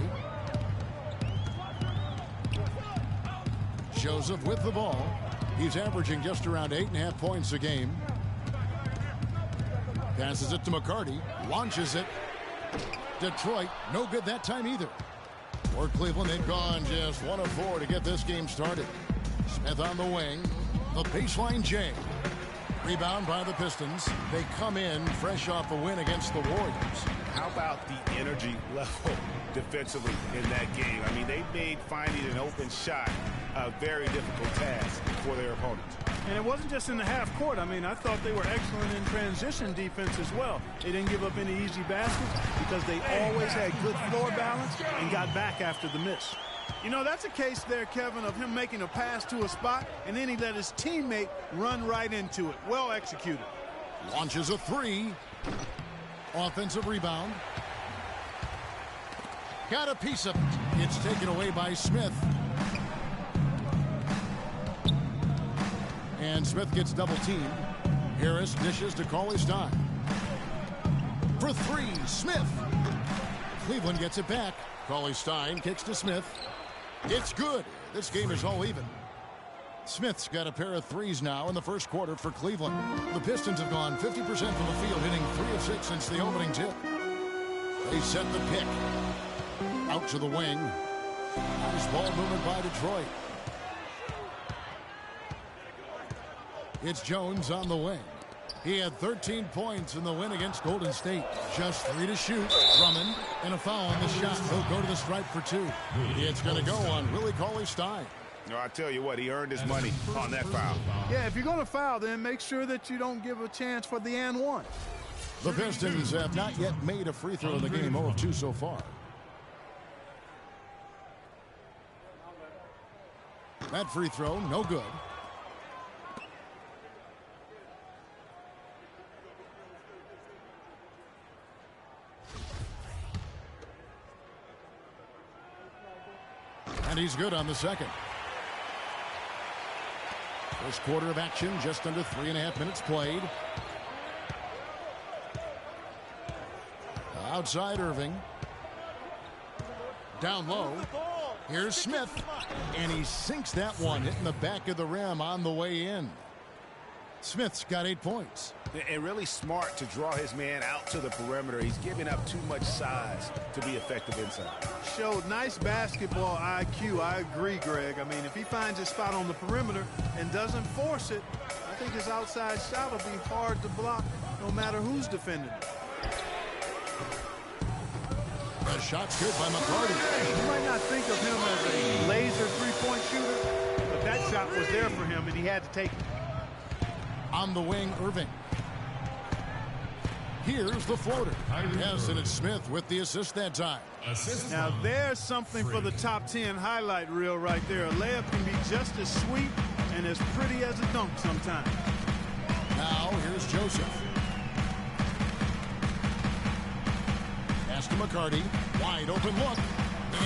S6: Joseph with the ball. He's averaging just around 8.5 points a game. Passes it to McCarty. Launches it. Detroit, no good that time either. For Cleveland, they've gone just 1 of 4 to get this game started. Smith on the wing. The baseline J. Rebound by the Pistons. They come in fresh off a win against the Warriors.
S7: How about the energy level defensively in that game? I mean, they made finding an open shot a very difficult task for their opponents.
S8: And it wasn't just in the half court. I mean, I thought they were excellent in transition defense as well. They didn't give up any easy baskets because they always had good floor balance and got back after the miss. You know, that's a case there, Kevin, of him making a pass to a spot, and then he let his teammate run right into it. Well executed.
S6: Launches a 3. Offensive rebound. Got a piece of it. It's taken away by Smith. And Smith gets double teamed. Harris dishes to Cauley-Stein. For 3, Smith. Cleveland gets it back. Cauley-Stein kicks to Smith. It's good. This game is all even. Smith's got a pair of 3s now in the first quarter for Cleveland. The Pistons have gone 50% from the field, hitting 3 of 6 since the opening tip. They set the pick. Out to the wing. Nice ball movement by Detroit. It's Jones on the wing. He had 13 points in the win against Golden State. Just 3 to shoot. Drummond and a foul on the shot. He'll go to the stripe for 2. It's going to go on Willie Cauley-Stein.
S7: No, I tell you what, he earned his money on that foul.
S8: Yeah, if you're going to foul, then make sure that you don't give a chance for the and 1.
S6: The Pistons have not yet made a free throw in the game, 0 of 2 so far. That free throw, no good. And he's good on the second. First quarter of action, just under 3.5 minutes played. Outside Irving. Down low. Here's Smith. And he sinks that one, hitting the back of the rim on the way in. Smith's got 8 points.
S7: And really smart to draw his man out to the perimeter. He's giving up too much size to be effective inside.
S8: Showed nice basketball IQ. I agree, Greg. I mean, if he finds his spot on the perimeter and doesn't force it, I think his outside shot will be hard to block no matter who's defending it.
S6: The shot's good by McCarty.
S8: You might not think of him as a laser three-point shooter, but that shot was there for him, and he had to take it.
S6: On the wing, Irving. Here's the floater. Yes, and it's Smith with the assist that time.
S8: Now there's something for the top 10 highlight reel right there. A layup can be just as sweet and as pretty as a dunk sometimes.
S6: Now here's Joseph. Pass to McCarty. Wide open look.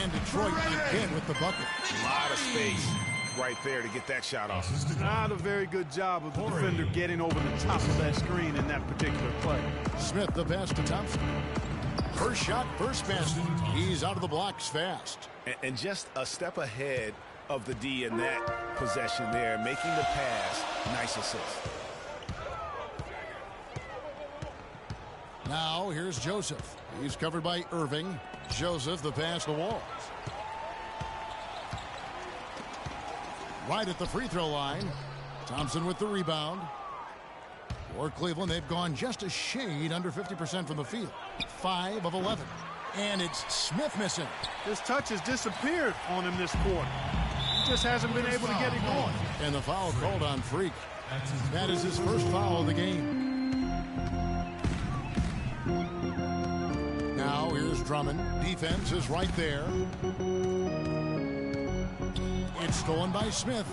S6: And Detroit again with the bucket.
S7: A lot of space right there to get that shot off.
S8: Not a very good job of the defender getting over the top of that screen in that particular play.
S6: Smith the pass to Thompson. First shot, first pass. He's out of the blocks fast.
S7: And just a step ahead of the D in that possession there, making the pass. Nice assist.
S6: Now here's Joseph. He's covered by Irving. Joseph the pass to Walls. Right at the free throw line. Thompson with the rebound. For Cleveland, they've gone just a shade under 50% from the field. 5 of 11. And it's Smith missing.
S8: His touch has disappeared on him this quarter. He just hasn't been able to get it going.
S6: And the foul called on Freak. That is his first foul of the game. Now here's Drummond. Defense is right there. It's stolen by Smith.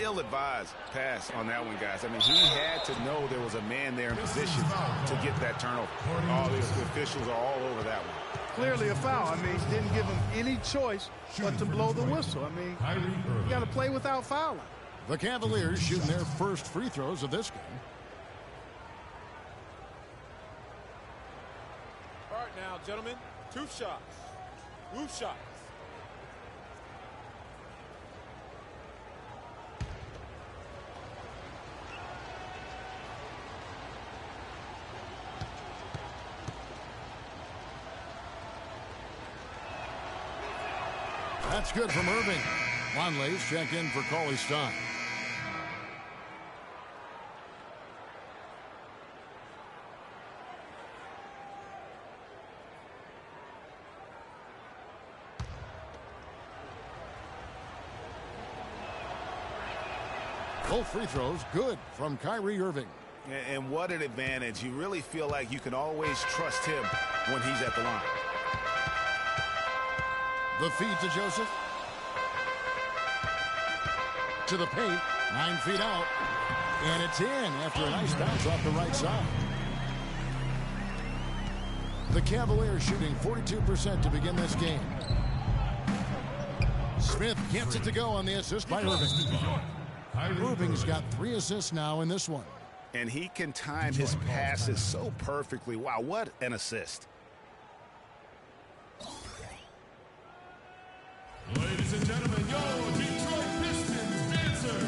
S7: Ill-advised pass on that one, guys. I mean, he had to know there was a man there in position to get that turnover. All the officials are all over that one.
S8: Clearly a foul. I mean, didn't give him any choice but to blow the whistle. I mean, you got to play without fouling.
S6: The Cavaliers shooting their first free throws of this game.
S13: All right now, gentlemen, 2 shots. Roof shots.
S6: That's good from Irving. Wanley's check in for Cauley Stein. Both free throws good from Kyrie Irving.
S7: And what an advantage. You really feel like you can always trust him when he's at the line.
S6: The feed to Joseph. To the paint. 9 feet out. And it's in after a nice bounce off the right side. The Cavaliers shooting 42% to begin this game. Smith gets it to go on the assist by Irving. Irving's got 3 assists now in this one.
S7: And he can time his passes so perfectly. Wow, what an assist.
S5: Ladies and gentlemen, your Detroit Pistons dancers.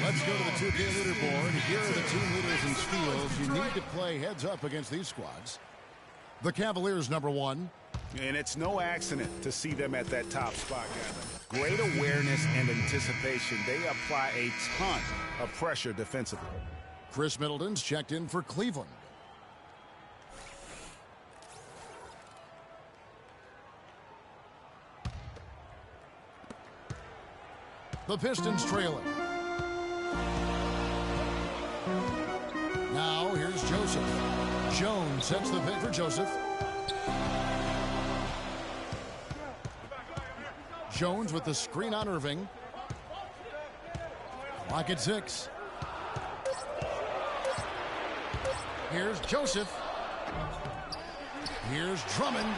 S6: Let's go to the 2K leaderboard. Here are the team leaders in steals. You need to play heads up against these squads. The Cavaliers, number 1.
S7: And it's no accident to see them at that top spot, guys. Great awareness and anticipation. They apply a ton of pressure defensively.
S6: Chris Middleton's checked in for Cleveland. The Pistons trailing. Now here's Joseph. Jones sets the pick for Joseph. Jones with the screen on Irving. Clock at 6. Here's Joseph. Here's Drummond.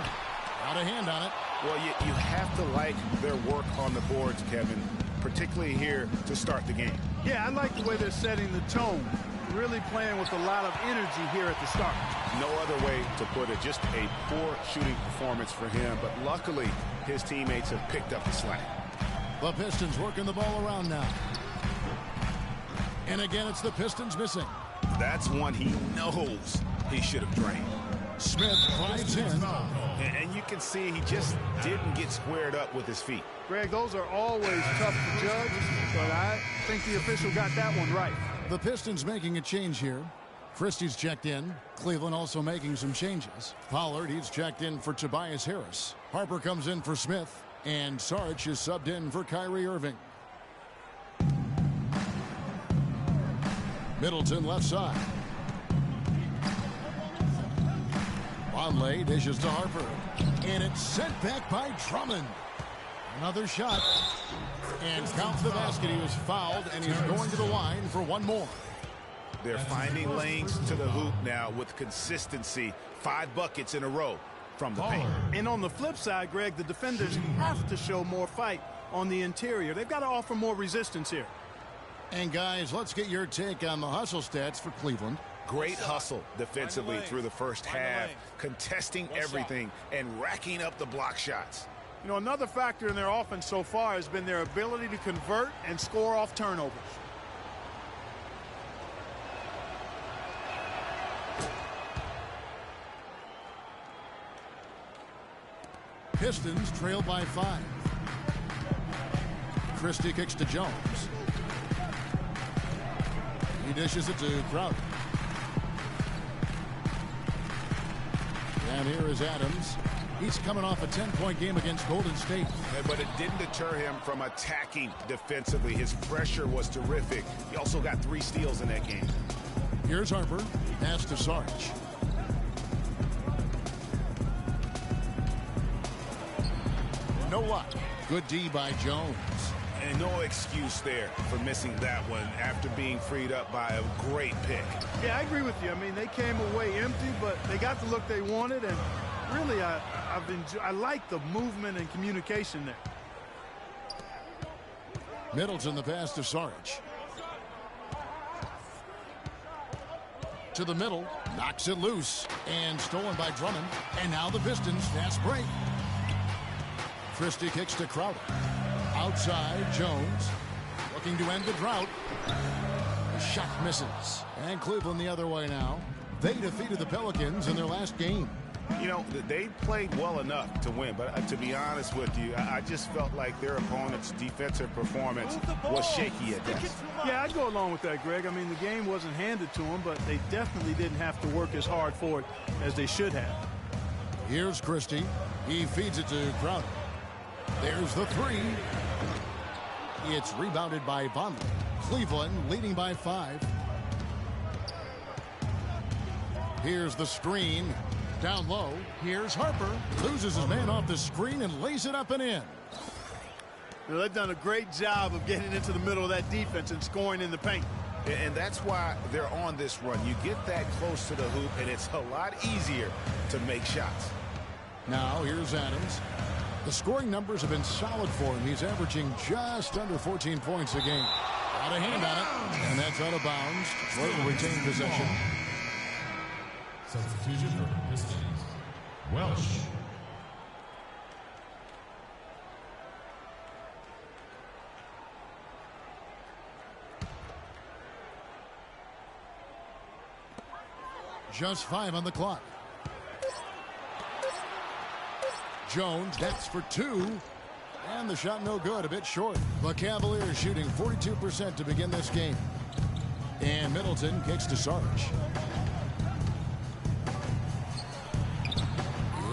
S6: Out of hand on it.
S7: Well, you have to like their work on the boards, Kevin, particularly here to start the game.
S8: Yeah, I like the way they're setting the tone. Really playing with a lot of energy here at the start.
S7: No other way to put it. Just a poor shooting performance for him. But luckily, his teammates have picked up the slack.
S6: The Pistons working the ball around now. And again, it's the Pistons missing.
S7: That's one he knows he should have drained.
S6: Smith drives in.
S7: And you can see he just didn't get squared up with his feet.
S8: Greg, those are always tough to judge, but I think the official got that one right.
S6: The Pistons making a change here. Christie's checked in. Cleveland also making some changes. Pollard, he's checked in for Tobias Harris. Harper comes in for Smith. And Sarge is subbed in for Kyrie Irving. Middleton left side. Vonleh dishes to Harper. And it's sent back by Drummond. Another shot. And counts the basket. He was fouled, and he's going to the line for one more.
S7: They're finding lanes to the hoop now with consistency. 5 buckets in a row from the paint.
S8: And on the flip side, Greg, the defenders have to show more fight on the interior. They've got to offer more resistance here.
S6: And guys, let's get your take on the hustle stats for Cleveland.
S7: Great hustle defensively through the first half, contesting everything and racking up the block shots.
S8: You know, another factor in their offense so far has been their ability to convert and score off turnovers.
S6: Pistons trail by 5. Christie kicks to Jones. He dishes it to Crowder. And here is Adams. He's coming off a 10-point game against Golden State.
S7: But it didn't deter him from attacking defensively. His pressure was terrific. He also got 3 steals in that game.
S6: Here's Harper. Pass to Sarge. No luck. Good D by Jones.
S7: And no excuse there for missing that one after being freed up by a great pick.
S8: Yeah, I agree with you. I mean, they came away empty, but they got the look they wanted, and really, I like the movement and communication there.
S6: Middleton the pass to Sarge. To the middle, knocks it loose, and stolen by Drummond. And now the Pistons fast break. Christie kicks to Crowder. Outside, Jones looking to end the drought. The shot misses. And Cleveland the other way now. They defeated the Pelicans in their last game.
S7: You know, they played well enough to win, but to be honest with you, I just felt like their opponent's defensive performance was shaky at best.
S8: Yeah, I'd go along with that, Greg. I mean, the game wasn't handed to them, but they definitely didn't have to work as hard for it as they should have.
S6: Here's Christie. He feeds it to Crowder. There's the 3. It's rebounded by Vonleh. Cleveland leading by 5. Here's the screen. Down low. Here's Harper. Loses his man off the screen and lays it up and in.
S8: Well, they've done a great job of getting into the middle of that defense and scoring in the paint.
S7: And that's why they're on this run. You get that close to the hoop, and it's a lot easier to make shots.
S6: Now, here's Adams. The scoring numbers have been solid for him. He's averaging just under 14 points a game. Got a hand on it, and that's out of bounds. Detroit will retain possession.
S5: Substitution for the Pistons. Welsh.
S6: Just 5 on the clock. Jones, that's for 2. And the shot no good, a bit short. The Cavaliers shooting 42% to begin this game. And Middleton kicks to Sarge.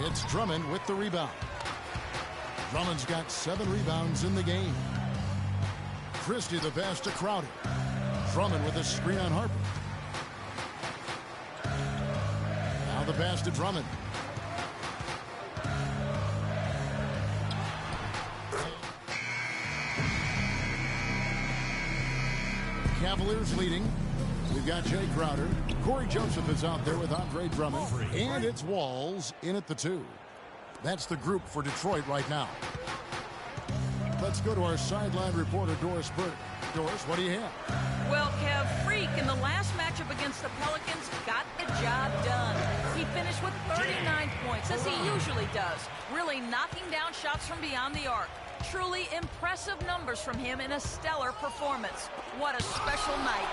S6: It's Drummond with the rebound. Drummond's got 7 rebounds in the game. Christie the pass to Crowder. Drummond with a screen on Harper. Now the pass to Drummond. Cavaliers leading. We've got Jay Crowder. Corey Joseph is out there with Andre Drummond. And it's Walls in at the 2. That's the group for Detroit right now. Let's go to our sideline reporter, Doris Burke. Doris, what do you have?
S9: Well, Kev, Freak in the last matchup against the Pelicans got the job done. He finished with 39 points, as he usually does, really knocking down shots from beyond the arc. Truly impressive numbers from him in a stellar performance. What a special night.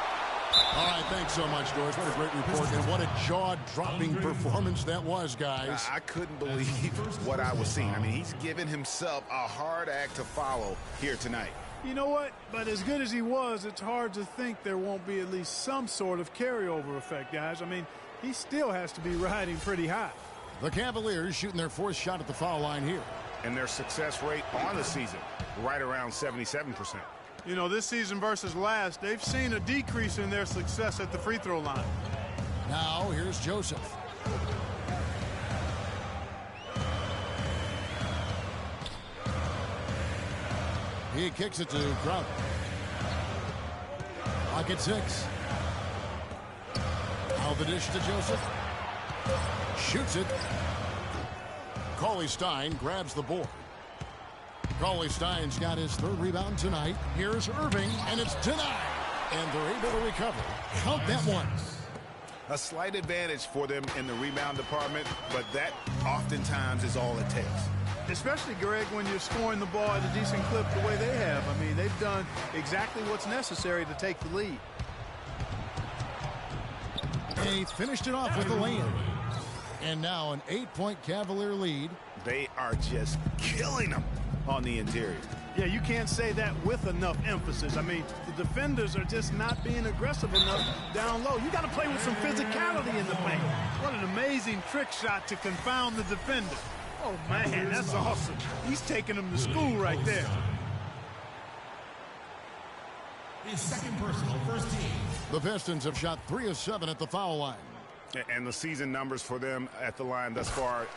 S6: All right, thanks so much, Doris. What a great report, and what a jaw-dropping performance that was, guys.
S7: I couldn't believe what I was seeing. I mean, he's given himself a hard act to follow here tonight.
S8: You know what? But as good as he was, it's hard to think there won't be at least some sort of carryover effect, guys. I mean, he still has to be riding pretty high.
S6: The Cavaliers shooting their fourth shot at the foul line here.
S7: And their success rate on the season, right around 77%.
S8: You know, this season versus last, they've seen a decrease in their success at the free throw line.
S6: Now, here's Joseph. He kicks it to Crowder. Clock at 6. Now the dish to Joseph. Shoots it. Cauley-Stein grabs the board. Cauley-Stein's got his third rebound tonight. Here's Irving, and it's denied. And they're able to recover. Count that one.
S7: A slight advantage for them in the rebound department, but that oftentimes is all it takes.
S8: Especially, Greg, when you're scoring the ball at a decent clip the way they have. I mean, they've done exactly what's necessary to take the lead.
S6: And he finished it off with the lane. And now an 8-point Cavalier lead.
S7: They are just killing them on the interior.
S8: Yeah, you can't say that with enough emphasis. I mean, the defenders are just not being aggressive enough down low. You got to play with some physicality in the paint. What an amazing trick shot to confound the defender. Oh, man, that's awesome. He's taking them to school right there.
S5: His second personal, first team.
S6: The Pistons have shot 3 of 7 at the foul line.
S7: And the season numbers for them at the line thus far.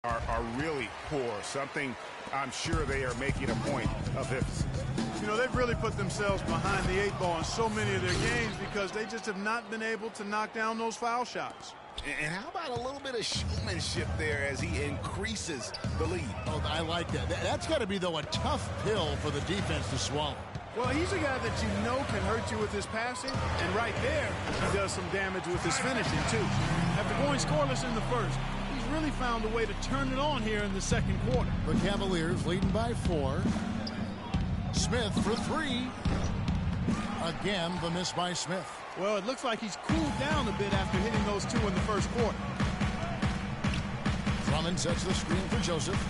S7: Are really poor. Something I'm sure they are making a point of emphasis.
S8: You know, they've really put themselves behind the 8 ball in so many of their games because they just have not been able to knock down those foul shots.
S7: And how about a little bit of showmanship there as he increases the lead?
S6: Oh, I like that. That's got to be, though, a tough pill for the defense to swallow.
S8: Well, he's a guy that you know can hurt you with his passing, and right there, he does some damage with his finishing, too. After going scoreless in the first, he's really found a way to turn it on here in the second quarter.
S6: The Cavaliers leading by 4. Smith for 3. Again, the miss by Smith.
S8: Well, it looks like he's cooled down a bit after hitting those 2 in the first quarter.
S6: Drummond sets the screen for Joseph.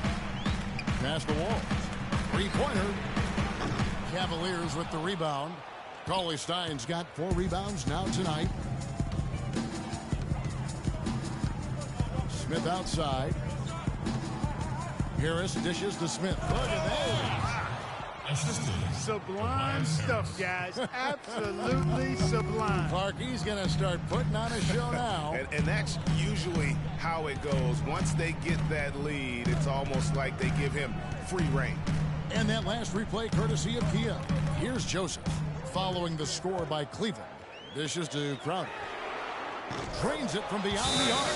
S6: Past the wall. 3-pointer. Cavaliers with the rebound. Cauley-Stein's got 4 rebounds now tonight. Smith outside. Harris dishes to Smith. Look at that.
S8: Sublime stuff, guys. Absolutely sublime.
S6: Clarkie's going to start putting on a show now.
S7: And that's usually how it goes. Once they get that lead, it's almost like they give him free reign.
S6: And that last replay courtesy of Kia. Here's Joseph following the score by Cleveland. Dishes to Crowder. Trains it from beyond the arc.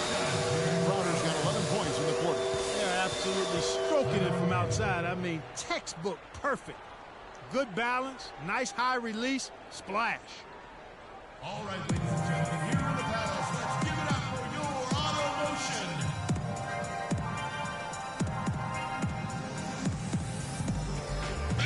S6: Crowder's got 11 points in the quarter.
S8: They're absolutely stroking it from outside. I mean, textbook perfect. Good balance, nice high release, splash.
S5: All right, ladies and gentlemen, here in the palace, let's give it up for your auto motion.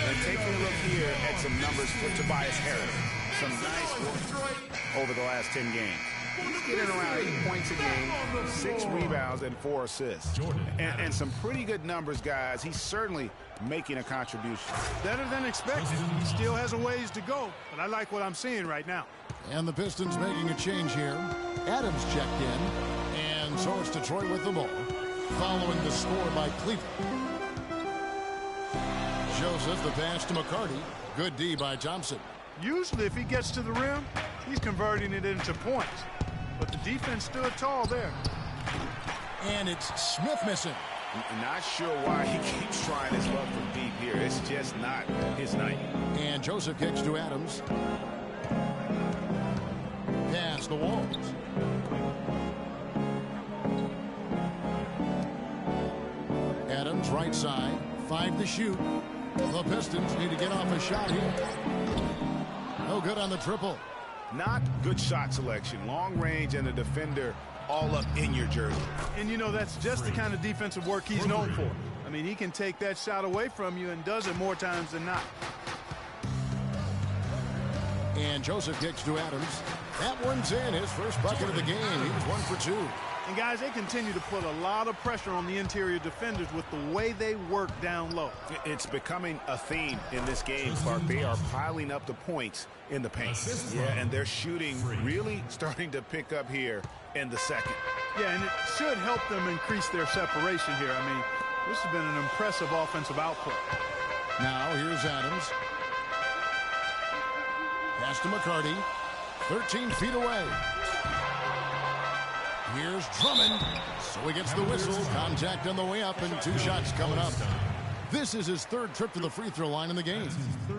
S7: And take a look here at some numbers for Tobias Harris. Some nice work over the last 10 games. He's getting around 8 points a game, 6 rebounds, and 4 assists. And some pretty good numbers, guys. He's certainly making a contribution.
S8: Better than expected. He still has a ways to go, but I like what I'm seeing right now.
S6: And the Pistons making a change here. Adams checked in, and so it's Detroit with the ball, following the score by Cleveland. Joseph, the pass to McCarty. Good D by Thompson.
S8: Usually if he gets to the rim, he's converting it into points. But the defense stood tall there.
S6: And it's Smith missing.
S7: Not sure why he keeps trying his luck from deep here. It's just not his night.
S6: And Joseph kicks to Adams. Pass the walls. Adams right side. 5 to shoot. The Pistons need to get off a shot here. No good on the triple.
S7: Not good shot selection. Long range and the defender all up in your jersey.
S8: And, you know, that's just the kind of defensive work he's known for. I mean, he can take that shot away from you and does it more times than not.
S6: And Joseph kicks to Adams. That one's in, his first bucket of the game. He was 1 for 2.
S8: And guys, they continue to put a lot of pressure on the interior defenders with the way they work down low.
S7: It's becoming a theme in this game, Clark. They are piling up the points in the paint. Yeah, and their shooting really starting to pick up here in the second.
S8: Yeah, and it should help them increase their separation here. I mean, this has been an impressive offensive output.
S6: Now here's Adams. Pass to McCarty. 13 feet away. Here's Drummond. So he gets the whistle. Contact on the way up and 2 shots coming up. This is his 3rd trip to the free throw line in the game.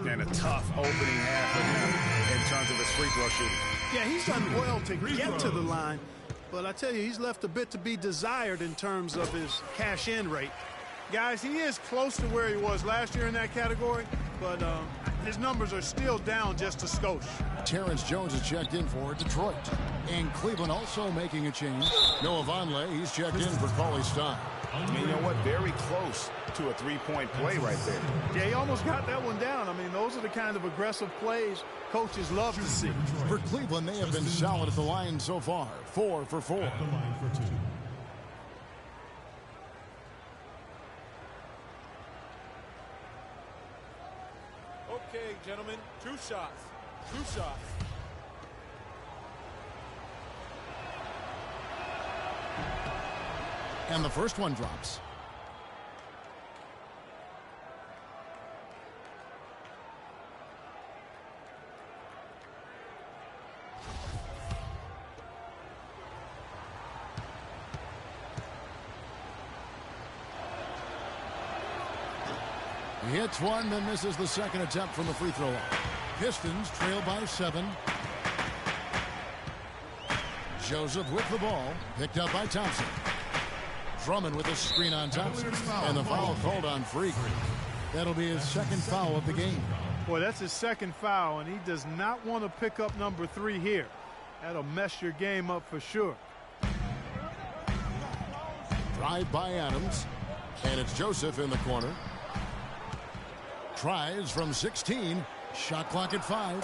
S7: And a tough opening half for him in terms of his free throw shooting.
S8: Yeah, he's done well to get to the line. But I tell you, he's left a bit to be desired in terms of his cash-in rate. Guys, he is close to where he was last year in that category, but his numbers are still down just a skosh.
S6: Terrence Jones is checked in for Detroit. And Cleveland also making a change. Noah Vonleh, he's checked in for Cauley Stein.
S7: You know what? Very close to a 3-point play right there.
S8: Yeah, he almost got that one down. I mean, those are the kind of aggressive plays coaches love to see.
S6: For Cleveland, they have been solid at the line so far. 4 for 4.
S5: At the line for 2.
S13: Okay, gentlemen, 2 shots. 2 shots.
S6: And the first one drops. He hits one, then misses the second attempt from the free throw line. Pistons trail by 7. Joseph with the ball, picked up by Thompson. Drummond with a screen on Thompson, and the foul called on Freak. That'll be his 2nd foul of the game.
S8: Boy, that's his 2nd foul, and he does not want to pick up number 3 here. That'll mess your game up for sure.
S6: Drive by Adams, and it's Joseph in the corner. Tries from 16. Shot clock at 5.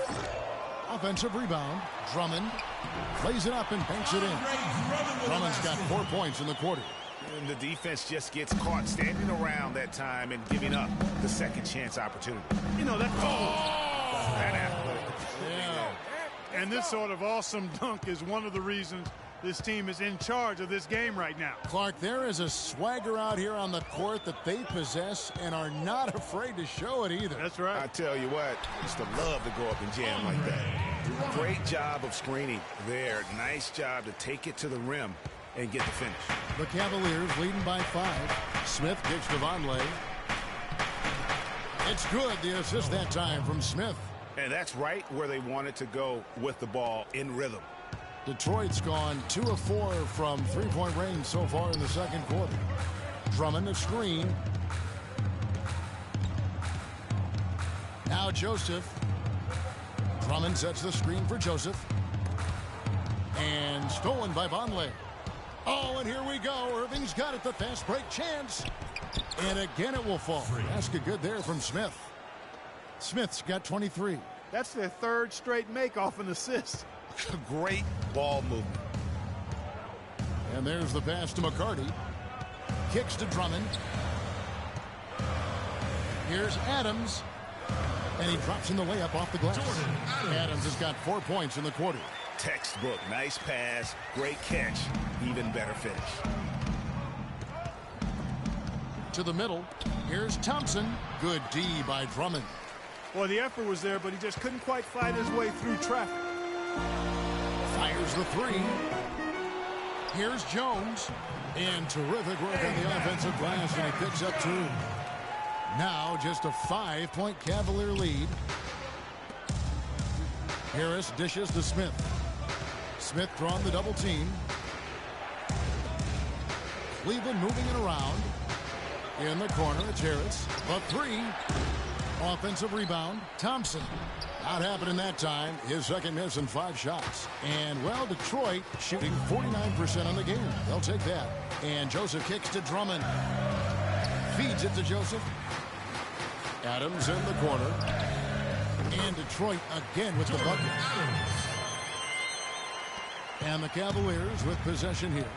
S6: Offensive rebound. Drummond plays it up and banks it in. Drummond's got 4 points in the quarter.
S7: And the defense just gets caught standing around that time and giving up the second chance opportunity.
S8: You know, that's
S7: that athletic.
S8: Yeah. And this sort of awesome dunk is one of the reasons this team is in charge of this game right now.
S6: Clark, there is a swagger out here on the court that they possess and are not afraid to show it either.
S8: That's right.
S7: I tell you what, I used to love to go up and jam like that. Great job of screening there. Nice job to take it to the rim and get the finish.
S6: The Cavaliers leading by 5. Smith kicks to Vonleh. It's good. The assist that time from Smith.
S7: And that's right where they wanted to go with the ball in rhythm.
S6: Detroit's gone 2 of 4 from 3-point range so far in the second quarter. Drummond a screen. Now Joseph. Drummond sets the screen for Joseph. And stolen by Vonleh. Oh, and here we go. Irving's got it. The fast break chance. And again it will fall. Basket good there from Smith. Smith's got 23.
S8: That's their 3rd straight make off an assist.
S7: Great ball movement.
S6: And there's the pass to McCarty. Kicks to Drummond. Here's Adams. And he drops in the layup off the glass. Adams has got 4 points in the quarter.
S7: Textbook. Nice pass. Great catch. Even better finish.
S6: To the middle. Here's Thompson. Good D by Drummond.
S8: Well, the effort was there, but he just couldn't quite fight his way through traffic.
S6: Fires the 3. Here's Jones. And terrific work on the offensive glass, and he picks up 2. Now just a 5-point Cavalier lead. Harris dishes to Smith. Smith drawing the double team. Cleveland moving it around. In the corner, it's Harris. A 3. Offensive rebound. Thompson. Not happening that time. His second miss in 5 shots. And, well, Detroit shooting 49% on the game. They'll take that. And Joseph kicks to Drummond. Feeds it to Joseph. Adams in the corner. And Detroit again with the bucket. And the Cavaliers with possession here.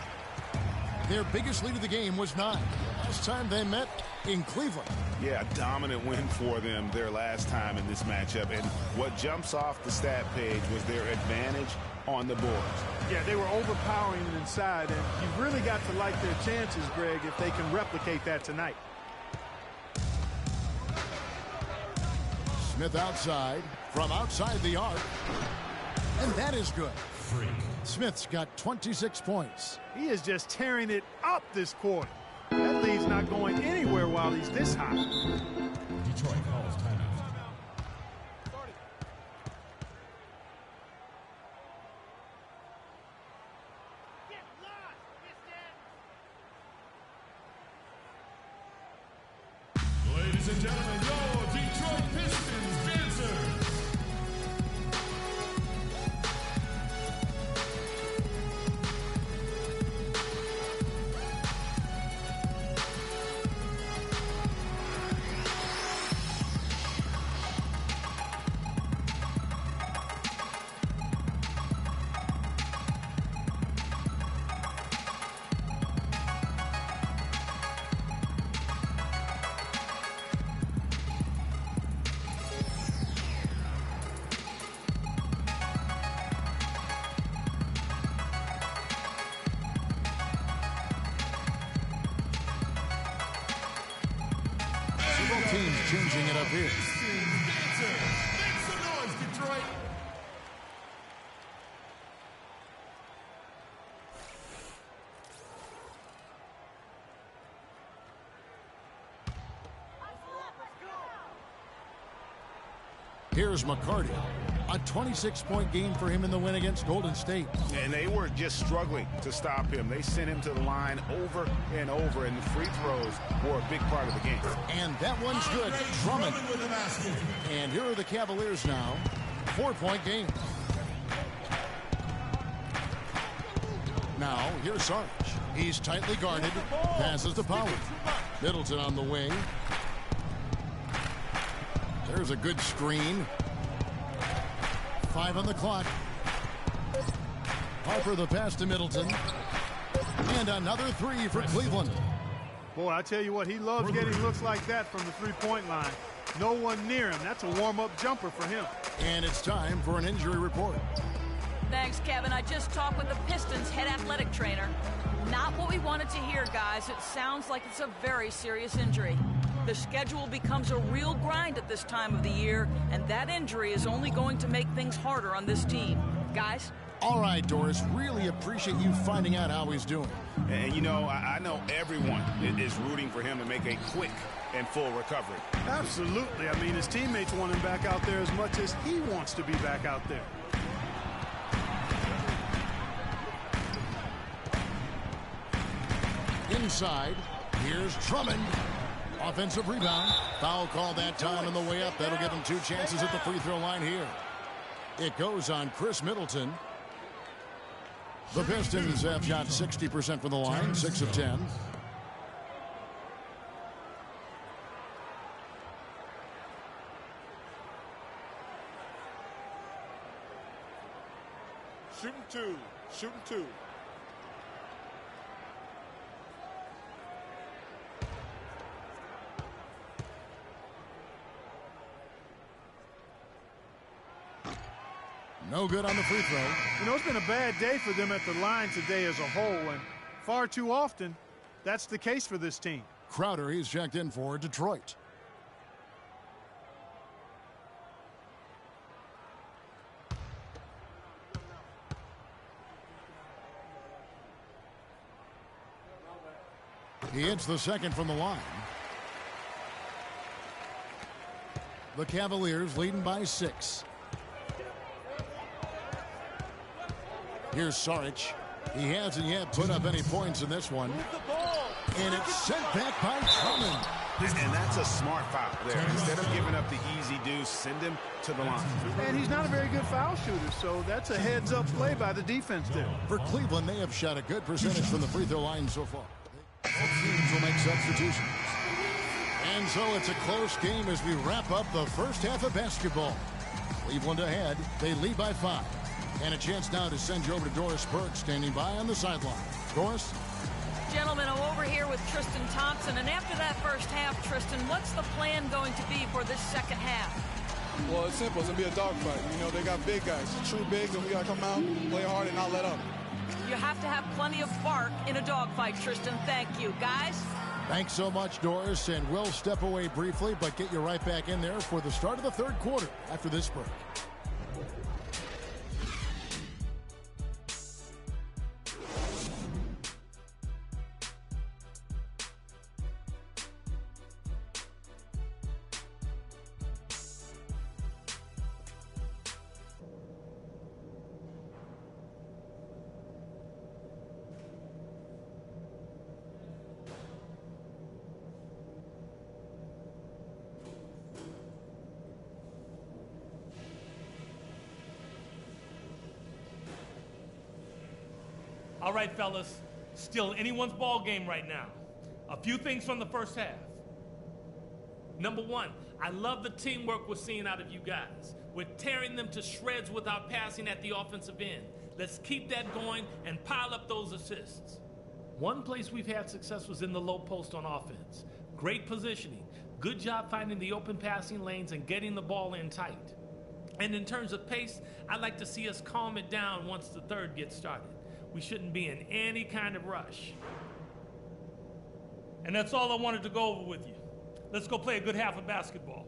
S6: Their biggest lead of the game was 9. Last time they met in Cleveland.
S7: Yeah, a dominant win for them their last time in this matchup. And what jumps off the stat page was their advantage on the boards.
S8: Yeah, they were overpowering inside, and you've really got to like their chances, Greg, if they can replicate that tonight.
S6: Smith outside, from outside the arc. And that is good. Smith's got 26 points.
S8: He is just tearing it up this quarter. That lead's not going anywhere while he's this hot.
S5: Detroit calls timeout. Ladies and gentlemen, your Detroit Pistons dancers.
S6: Teams changing it up here.
S5: Make some noise, Detroit.
S6: Here's McCarty. A 26-point game for him in the win against Golden State.
S7: And they were just struggling to stop him. They sent him to the line over and over, and the free throws were a big part of the game.
S6: And that one's good. Drummond. And here are the Cavaliers now. 4-point game. Now, here's Sarge. He's tightly guarded. Passes to Powell. Middleton on the wing. There's a good screen. 5 on the clock. Harper the pass to Middleton. And another 3 for Cleveland.
S8: Boy, I tell you what, he loves getting looks like that from the three-point line. No one near him. That's a warm-up jumper for him.
S6: And it's time for an injury report.
S9: Thanks, Kevin. I just talked with the Pistons head athletic trainer. Not what we wanted to hear, guys. It sounds like it's a very serious injury. The schedule becomes a real grind at this time of the year, and that injury is only going to make things harder on this team. Guys?
S6: All right, Doris. Really appreciate you finding out how he's doing.
S7: And, you know, I know everyone is rooting for him to make a quick and full recovery.
S8: Absolutely. I mean, his teammates want him back out there as much as he wants to be back out there.
S6: Inside, here's Drummond. Offensive rebound. Foul call that time on the way up. That'll give him 2 chances at the free throw line here. It goes on Chris Middleton. The Pistons have shot 60% from the line, 6 of 10.
S13: Shooting 2. Shooting 2.
S6: No good on the free throw.
S8: You know, it's been a bad day for them at the line today as a whole, and far too often, that's the case for this team.
S6: Crowder, he's checked in for Detroit. He hits the second from the line. The Cavaliers leading by 6. Here's Saric. He hasn't yet put up any points in this one. And it's sent back by Drummond.
S7: And that's a smart foul there. Instead of giving up the easy deuce, send him to the line.
S8: And he's not a very good foul shooter, so that's a heads-up play by the defense there.
S6: For Cleveland, they have shot a good percentage from the free throw line so far. Both teams will make substitutions. And so it's a close game as we wrap up the first half of basketball. Cleveland ahead. They lead by 5. And a chance now to send you over to Doris Burke, standing by on the sideline. Doris?
S9: Gentlemen, I'm over here with Tristan Thompson, and after that first half, Tristan, what's the plan going to be for this second half?
S12: Well, it's simple. It's going to be a dogfight. You know, they got big guys, true bigs, and we got to come out, play hard, and not let up.
S9: You have to have plenty of bark in a dogfight, Tristan. Thank you. Guys?
S6: Thanks so much, Doris, and we'll step away briefly, but get you right back in there for the start of the third quarter after this break.
S11: All right, fellas, still anyone's ball game right now. A few things from the first half. Number one, I love the teamwork we're seeing out of you guys. We're tearing them to shreds with our passing at the offensive end. Let's keep that going and pile up those assists. One place we've had success was in the low post on offense. Great positioning. Good job finding the open passing lanes and getting the ball in tight. And in terms of pace, I'd like to see us calm it down once the third gets started. We shouldn't be in any kind of rush. And that's all I wanted to go over with you. Let's go play a good half of basketball.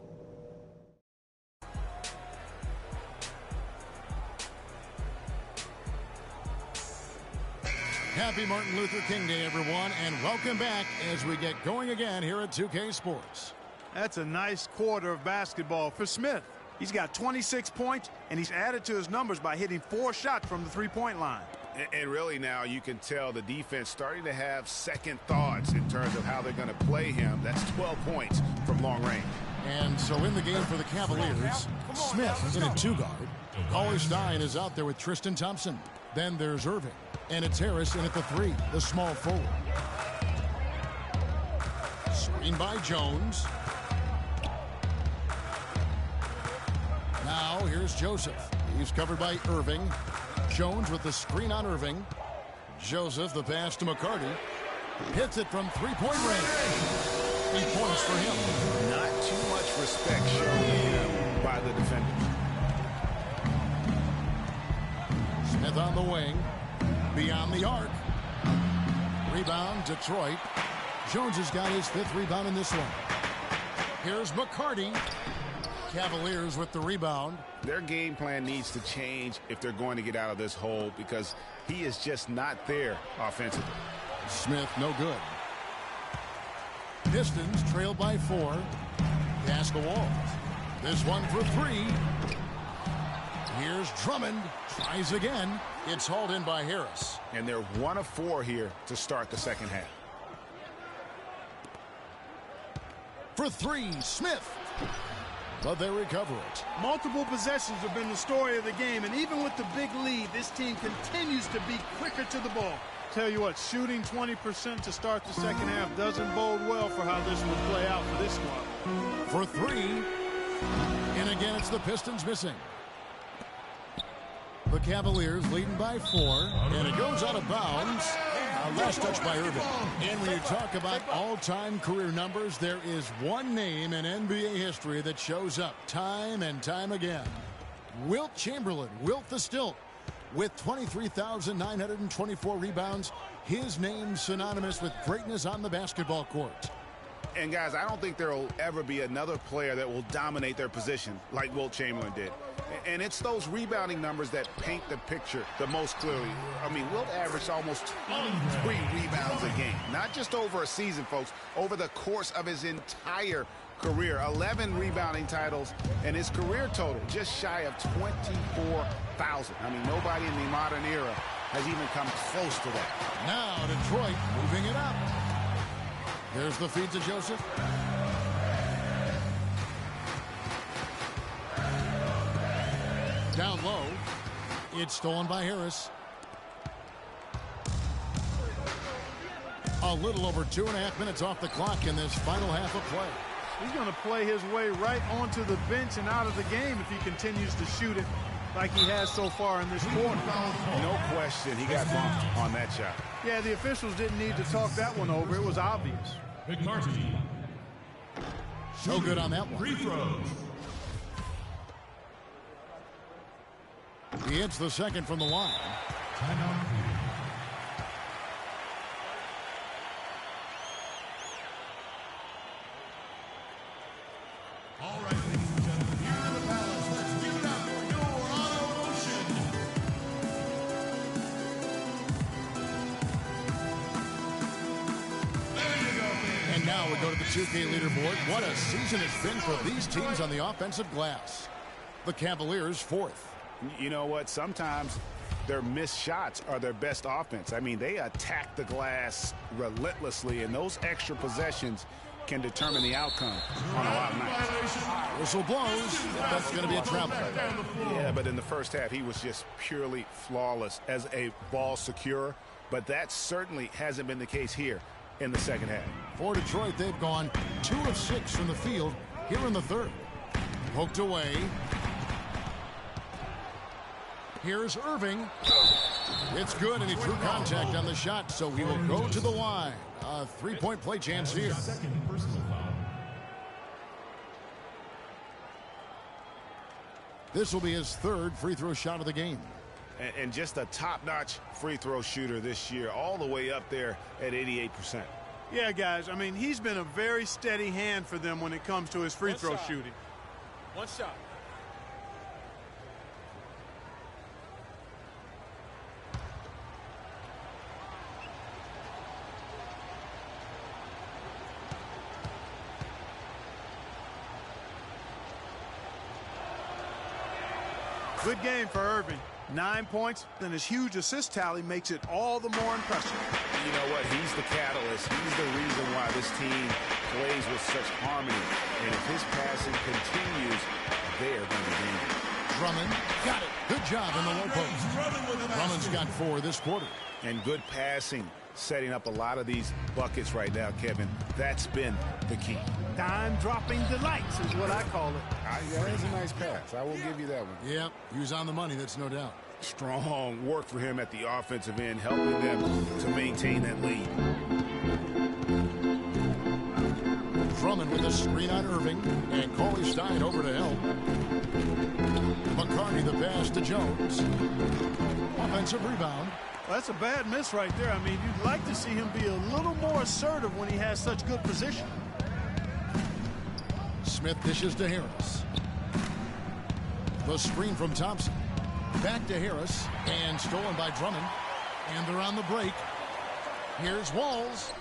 S6: Happy Martin Luther King Day, everyone, and welcome back as we get going again here at 2K Sports.
S8: That's a nice quarter of basketball for Smith. He's got 26 points, and he's added to his numbers by hitting 4 shots from the three-point line.
S7: And really now you can tell the defense starting to have second thoughts in terms of how they're going to play him. That's 12 points from long range.
S6: And so in the game for the Cavaliers, Smith is in a 2-guard. Cauley Stein is out there with Tristan Thompson. Then there's Irving. And it's Harris in at the 3, the small forward. Screen by Jones. Now here's Joseph. He's covered by Irving. Jones with the screen on Irving. Joseph, the pass to McCarty. Hits it from three-point range. 8 points for him.
S7: Not too much respect shown to him by the defender.
S6: Smith on the wing. Beyond the arc. Rebound, Detroit. Jones has got his 5th rebound in this one. Here's McCarty. Cavaliers with the rebound.
S7: Their game plan needs to change if they're going to get out of this hole because he is just not there offensively.
S6: Smith, no good. Pistons trail by 4. Pass the Walls. This one for 3. Here's Drummond. Tries again. It's hauled in by Harris.
S7: And they're 1 of 4 here to start the second half.
S6: For 3, Smith. But they recover it.
S8: Multiple possessions have been the story of the game, and even with the big lead, this team continues to be quicker to the ball. Tell you what, shooting 20% to start the second half doesn't bode well for how this will play out for this squad.
S6: For 3. And again, it's the Pistons missing. The Cavaliers leading by 4, and it goes out of bounds. Last touch by Irving. And when you talk about all-time career numbers, there is one name in NBA history that shows up time and time again. Wilt Chamberlain, Wilt the Stilt, with 23,924 rebounds. His name synonymous with greatness on the basketball court.
S7: And guys, I don't think there will ever be another player that will dominate their position like Wilt Chamberlain did. And it's those rebounding numbers that paint the picture the most clearly. I mean, Wilt averaged almost 23 rebounds a game. Not just over a season, folks, over the course of his entire career. 11 rebounding titles, and his career total just shy of 24,000. I mean, nobody in the modern era has even come close to that.
S6: Now Detroit moving it up. There's the feed to Joseph. Down low. It's stolen by Harris. A little over 2.5 minutes off the clock in this final half of play.
S8: He's going to play his way right onto the bench and out of the game if he continues to shoot it like he has so far in this quarter.
S7: No question, he got bumped on that shot.
S8: Yeah, the officials didn't need to talk that one over. It was obvious.
S5: McCarthy.
S6: No good on that one.
S5: Free throws.
S6: He hits the second from the line.
S5: Timeout. All right, ladies and gentlemen, here in the Palace, let's give it up for your Auto Motion. There you go, man.
S6: And now we go to the 2K leaderboard. What a season it's been for these teams on the offensive glass. The Cavaliers 4th.
S7: You know what? Sometimes their missed shots are their best offense. I mean, they attack the glass relentlessly, and those extra possessions can determine the outcome on a lot of nights.
S6: Whistle blows. That's going to be a travel.
S7: Yeah, but in the first half, he was just purely flawless as a ball securer. But that certainly hasn't been the case here in the second half.
S6: For Detroit, they've gone 2 of 6 from the field here in the third. Poked away. Here's Irving. It's good, and he threw contact on the shot, so he will go to the line. A 3-point play chance here.
S5: Second personal foul.
S6: This will be his 3rd free throw shot of the game.
S7: And just a top-notch free throw shooter this year, all the way up there at 88%.
S8: Yeah, guys, I mean, he's been a very steady hand for them when it comes to his free throw shooting.
S13: One shot.
S8: Good game for Irving. 9 points, then his huge assist tally makes it all the more impressive.
S7: You know what? He's the catalyst. He's the reason why this team plays with such harmony. And if his passing continues, they are going to win.
S6: Drummond got it. Good job in the low post. Drummond's got 4 this quarter.
S7: And good passing, setting up a lot of these buckets right now, Kevin. That's been the key.
S8: Dime-dropping delights is what I call it.
S7: That is a nice pass. I will give you that one.
S6: Yep, he was on the money, that's no doubt.
S7: Strong work for him at the offensive end, helping them to maintain that lead.
S6: Drummond with a screen on Irving, and Cauley Stein over to help. McCartney the pass to Jones. Offensive rebound.
S8: Well, that's a bad miss right there. I mean, you'd like to see him be a little more assertive when he has such good position.
S6: Smith dishes to Harris. The screen from Thompson. Back to Harris, and stolen by Drummond. And they're on the break. Here's Walls,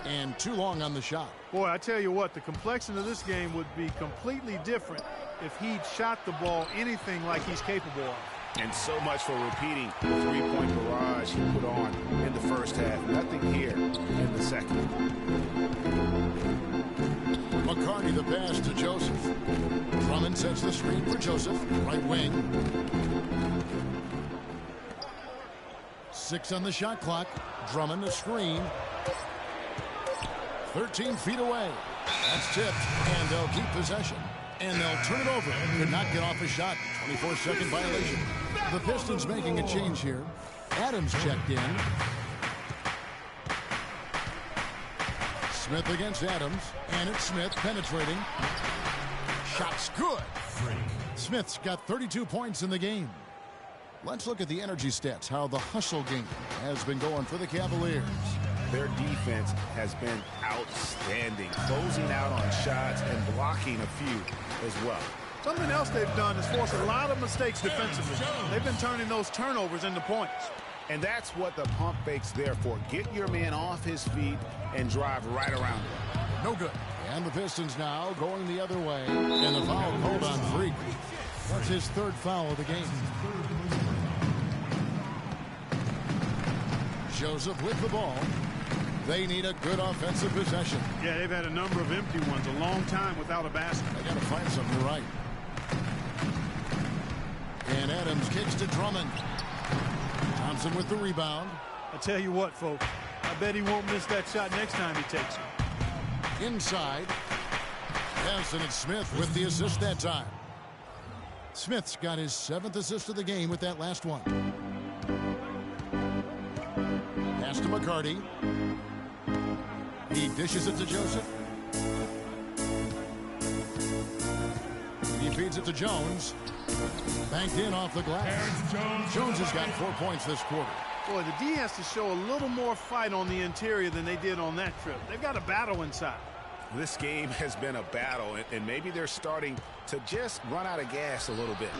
S6: and too long on the shot.
S8: Boy, I tell you what, the complexion of this game would be completely different if he'd shot the ball anything like he's capable of.
S7: And so much for repeating the three-point barrage he put on in the first half. Nothing here in the second.
S6: McCartney the pass to Joseph. Drummond sets the screen for Joseph. Right wing. 6 on the shot clock. Drummond a screen. 13 feet away. That's tipped, and they'll keep possession. And they'll turn it over. Could not get off a shot. 24-second violation. The Pistons making a change here. Adams checked in. Smith against Adams. And it's Smith penetrating. Shot's good. Smith's got 32 points in the game. Let's look at the energy stats, how the hustle game has been going for the Cavaliers.
S7: Their defense has been outstanding, closing out on shots and blocking a few as well.
S8: Something else they've done is force a lot of mistakes defensively. They've been turning those turnovers into points.
S7: And that's what the pump fake's there for. Get your man off his feet and drive right around him.
S6: No good. And the Pistons now going the other way. And the foul called on Freak. That's his 3rd foul of the game. Joseph with the ball. They need a good offensive possession.
S8: Yeah, they've had a number of empty ones, a long time without a basket.
S6: They got to find something right. And Adams kicks to Drummond. Thompson with the rebound.
S8: I tell you what, folks, I bet he won't miss that shot next time he takes it.
S6: Inside. Yes, and it's Smith with the assist that time. Smith's got his 7th assist of the game with that last one. Pass to McCarty. He dishes it to Joseph. He feeds it to Jones. Banked in off the glass. Jones has got 4 points this quarter.
S8: Boy, the D has to show a little more fight on the interior than they did on that trip. They've got a battle inside.
S7: This game has been a battle, and maybe they're starting to just run out of gas a little bit.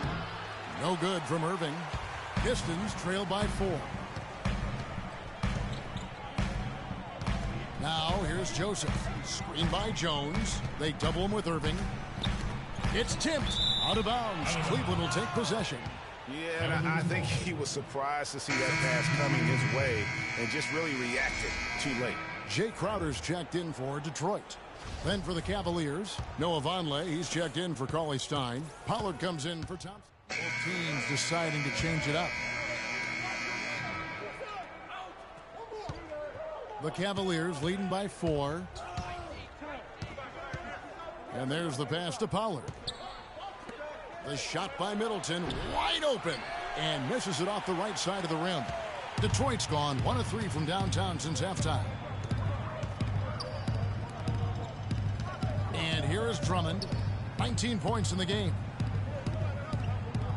S6: No good from Irving. Pistons trail by 4. Now here's Joseph. Screened by Jones. They double him with Irving. It's tipped out of bounds. Cleveland will take possession.
S7: Yeah, and I think he was surprised to see that pass coming his way and just really reacted too late.
S6: Jay Crowder's checked in for Detroit. Then for the Cavaliers, Noah Vonleh, he's checked in for Cauley Stein. Pollard comes in for Thompson. Both teams deciding to change it up. The Cavaliers leading by 4. And there's the pass to Pollard. The shot by Middleton, wide open, and misses it off the right side of the rim. Detroit's gone 1 of 3 from downtown since halftime. And here is Drummond, 19 points in the game.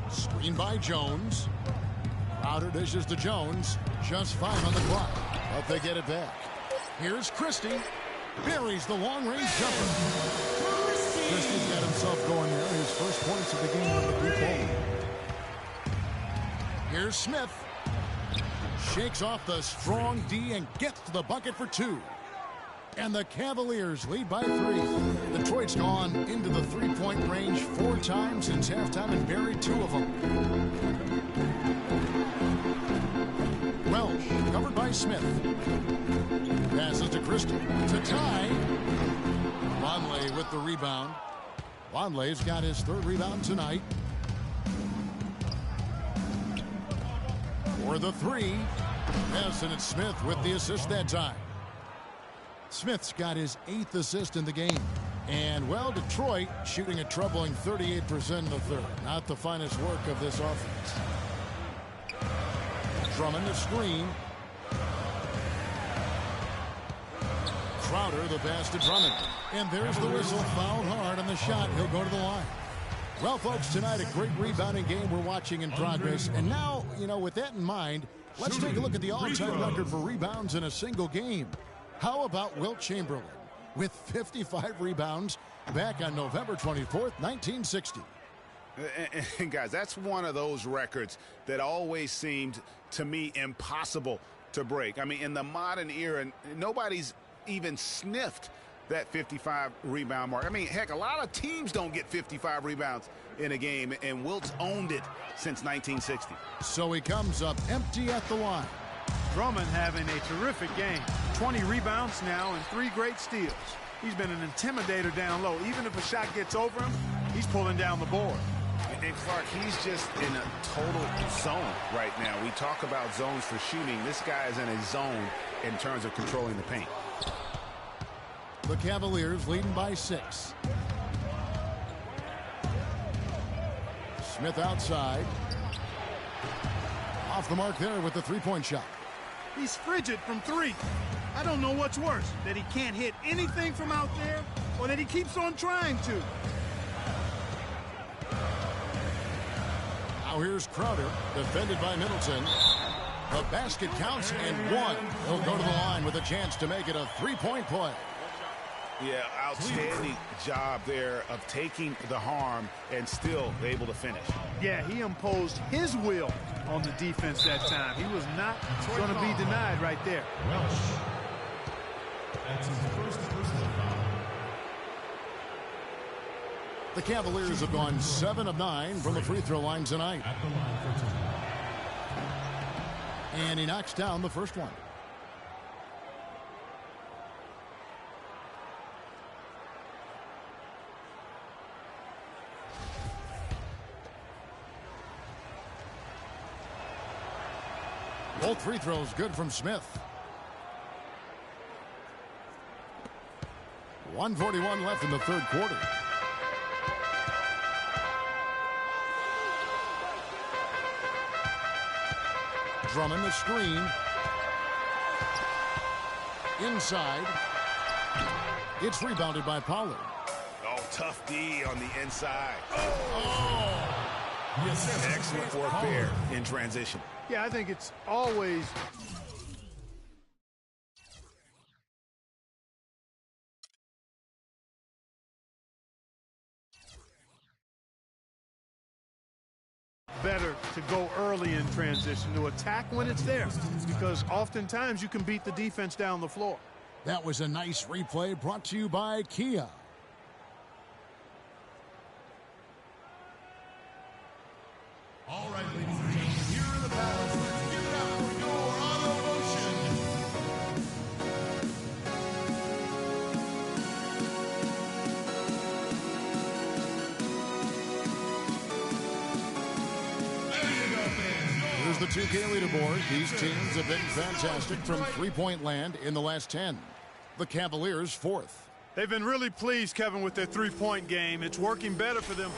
S6: Screen by Jones. Crowder dishes to Jones, just 5 on the clock, but they get it back. Here's Christie, buries the long-range jumper. Christie's got himself going there. His first points of the game on the three-point. Here's Smith. Shakes off the strong D and gets to the bucket for 2. And the Cavaliers lead by 3. Detroit's gone into the three-point range 4 times since halftime and buried 2 of them. Welsh covered by Smith. Passes to Christie. To tie. Vonleh with the rebound. Vonleh's got his 3rd rebound tonight. For the 3. Yes, and it's Smith with the assist that time. Smith's got his 8th assist in the game. And, well, Detroit shooting a troubling 38% in the 3rd. Not the finest work of this offense. Drummond the screen. Crowder the pass to Drummond. And there's the whistle. Fouled hard on the shot. He'll go to the line. Well, folks, tonight a great rebounding game we're watching in progress. And now, with that in mind, let's take a look at the all-time record for rebounds in a single game. How about Wilt Chamberlain with 55 rebounds back on November 24th, 1960?
S7: And guys, that's one of those records that always seemed to me impossible to break. I mean, in the modern era, nobody's even sniffed that 55 rebound mark. I mean, heck, a lot of teams don't get 55 rebounds in a game, and Wilt's owned it since 1960.
S6: So he comes up empty at the line.
S8: Drummond having a terrific game. 20 rebounds now and 3 great steals. He's been an intimidator down low. Even if a shot gets over him, he's pulling down the board.
S7: And Clark, he's just in a total zone right now. We talk about zones for shooting. This guy is in a zone in terms of controlling the paint.
S6: The Cavaliers leading by 6. Smith outside. Off the mark there with the three-point shot.
S8: He's frigid from 3. I don't know what's worse, that he can't hit anything from out there or that he keeps on trying to.
S6: Now here's Crowder, defended by Middleton. The basket counts and 1. He'll go to the line with a chance to make it a three-point play.
S7: Yeah, outstanding job there of taking the harm and still able to finish.
S8: Yeah, he imposed his will on the defense that time. He was not going to be denied right there.
S5: Welsh. That's his first personal foul.
S6: The Cavaliers have gone 7 of 9 from the free throw line tonight.
S5: At the line for 2.
S6: And he knocks down the first one. Both free throws good from Smith. 1:41 left in the third quarter. Drummond the screen. Inside. It's rebounded by Pollard.
S7: Oh, tough D on the inside.
S5: Yes,
S7: excellent work there in transition.
S8: Yeah, I think it's always better to go early in transition, to attack when it's there, because oftentimes you can beat the defense down the floor.
S6: That was a nice replay brought to you by Kia.
S5: All right, ladies and gentlemen, here are the battles. Let's give it up for your auto motion.
S6: Here's the 2K leaderboard. These teams have been fantastic from three-point land in the last 10. The Cavaliers, fourth.
S8: They've been really pleased, Kevin, with their three-point game. It's working better for them.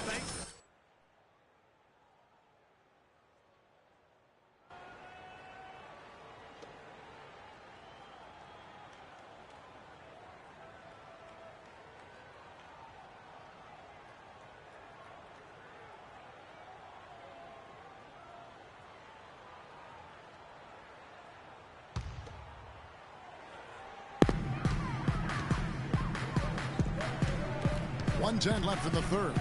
S6: .110 left in the third.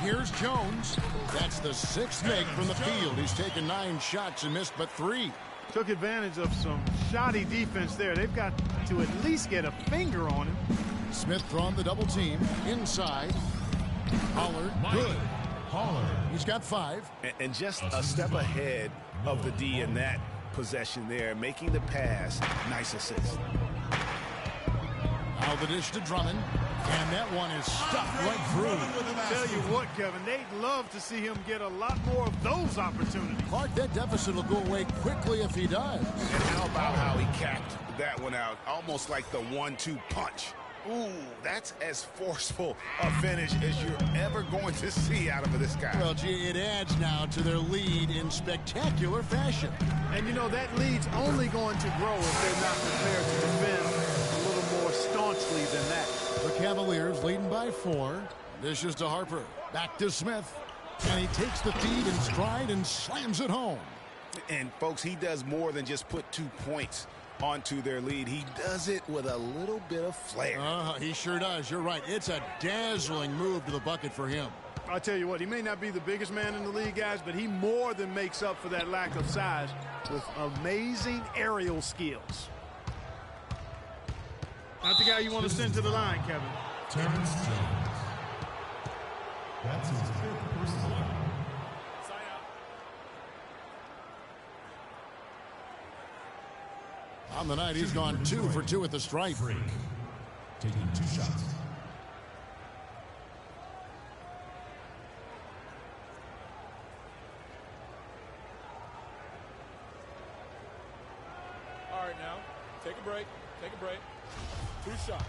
S6: Here's Jones. That's the sixth make from the field. He's taken 9 shots and missed but 3.
S8: Took advantage of some shoddy defense there. They've got to at least get a finger on him.
S6: Smith throwing the double team. Inside. Pollard. Good.
S5: Pollard.
S6: He's got 5.
S7: And just a step ahead of the D in that possession there, making the pass. Nice assist.
S6: Now the dish to Drummond. And that one is stuffed right through.
S8: Tell you what, Kevin, they'd love to see him get a lot more of those opportunities.
S6: Clark, that deficit will go away quickly if he does.
S7: And how about how he capped that one out? Almost like the 1-2 punch. Ooh, that's as forceful a finish as you're ever going to see out of this guy.
S6: Well, gee, it adds now to their lead in spectacular fashion.
S8: And, you know, that lead's only going to grow if they're not prepared to defend a little more staunchly than that.
S6: The Cavaliers leading by 4. Dishes to Harper. Back to Smith. And he takes the feed in stride and slams it home.
S7: And, folks, he does more than just put 2 points onto their lead. He does it with a little bit of flair.
S6: He sure does. You're right. It's a dazzling move to the bucket for him.
S8: I'll tell you what, he may not be the biggest man in the league, guys, but he more than makes up for that lack of size with amazing aerial skills. Not the guy you want to send to the line, Kevin.
S5: Terrence Jones. That's his 5th personal.
S6: On the night, he's gone 2 for 2 at the stripe.
S5: Freak. Taking 2 shots.
S13: All right, now, take a break. Take a break. 2 shots.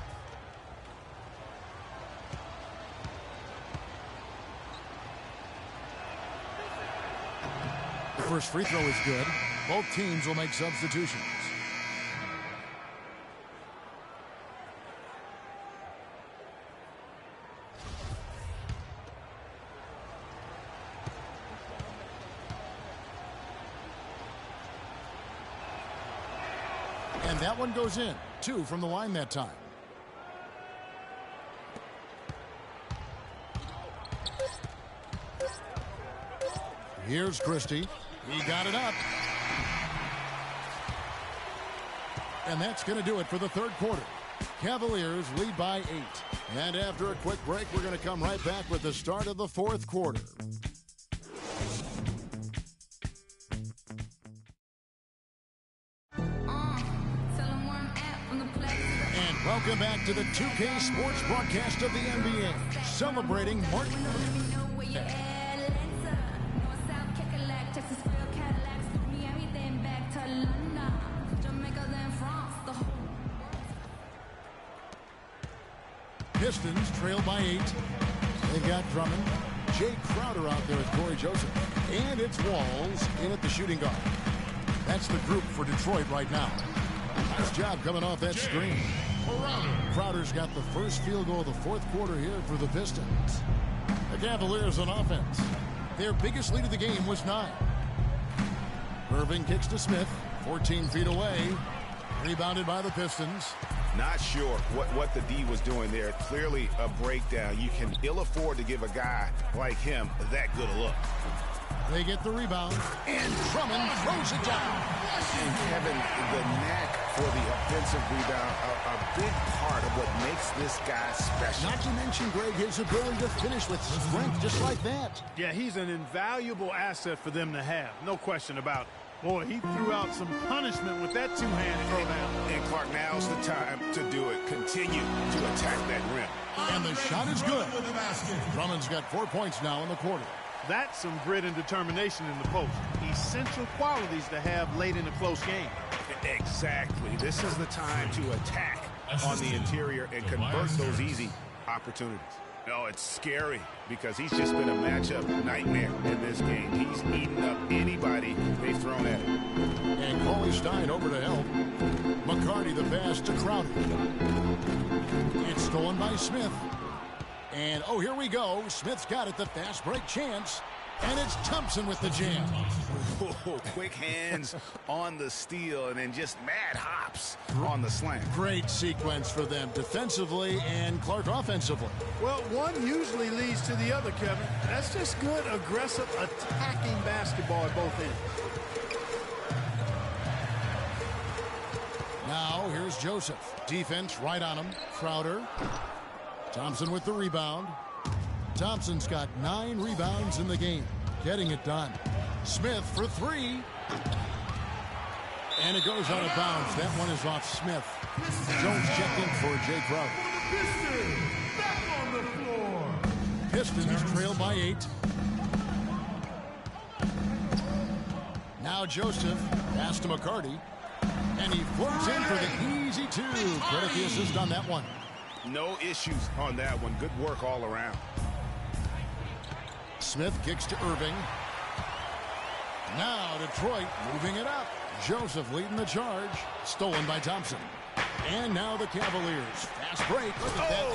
S6: The first free throw is good. Both teams will make substitutions. And that one goes in. 2 from the line that time. Here's Christie. He got it up. And that's going to do it for the third quarter. Cavaliers lead by 8. And after a quick break, we're going to come right back with the start of the fourth quarter. And welcome back to the 2K Sports broadcast of the NBA, celebrating Martin Luther King. Pistons trail by 8. They've got Drummond. Jay Crowder out there with Corey Joseph. And it's Walls in at the shooting guard. That's the group for Detroit right now. Nice job coming off that screen. Crowder's got the first field goal of the fourth quarter here for the Pistons. The Cavaliers on offense. Their biggest lead of the game was 9. Irving kicks to Smith, 14 feet away. Rebounded by the Pistons.
S7: Not sure what the D was doing there. Clearly a breakdown. You can ill afford to give a guy like him that good a look.
S6: They get the rebound, and Drummond throws it down.
S7: And Kevin, the knack for the offensive rebound, a big part of what makes this guy special.
S6: Not to mention, Greg, his ability to finish with strength just like that.
S8: Yeah, he's an invaluable asset for them to have. No question about it. Boy, he threw out some punishment with that two-hand throwdown.
S7: And Clark, now's the time to do it. Continue to attack that rim.
S6: And the shot is good. Drummond's got 4 points now in the quarter.
S8: That's some grit and determination in the post. Essential qualities to have late in a close game.
S7: Exactly. This is the time to attack on the interior and convert those easy opportunities. No, it's scary because he's just been a matchup nightmare in this game. He's eaten up anybody they've thrown at him.
S6: And Cauley Stein over to help. McCarty the pass to Crowder. It's stolen by Smith. And, oh, here we go. Smith's got it, the fast break chance. And it's Thompson with the jam.
S7: Oh, quick hands on the steal and then just mad hops on the slam.
S6: Great sequence for them defensively and Clark offensively.
S8: Well, one usually leads to the other, Kevin. That's just good, aggressive, attacking basketball at both ends.
S6: Now, here's Joseph. Defense right on him. Crowder. Thompson with the rebound. Thompson's got 9 rebounds in the game. Getting it done. Smith for 3. And it goes out of bounds. That one is off Smith. Jones checked in for Jay Crowder.
S5: Pistons back on the floor.
S6: Pistons trail by 8. Now Joseph. Pass to McCarty. And he floats in for the easy 2. Credit the assist on that one.
S7: No issues on that one. Good work all around.
S6: Smith kicks to Irving. Now Detroit moving it up. Joseph leading the charge. Stolen by Thompson. And now the Cavaliers. Fast break. Look at that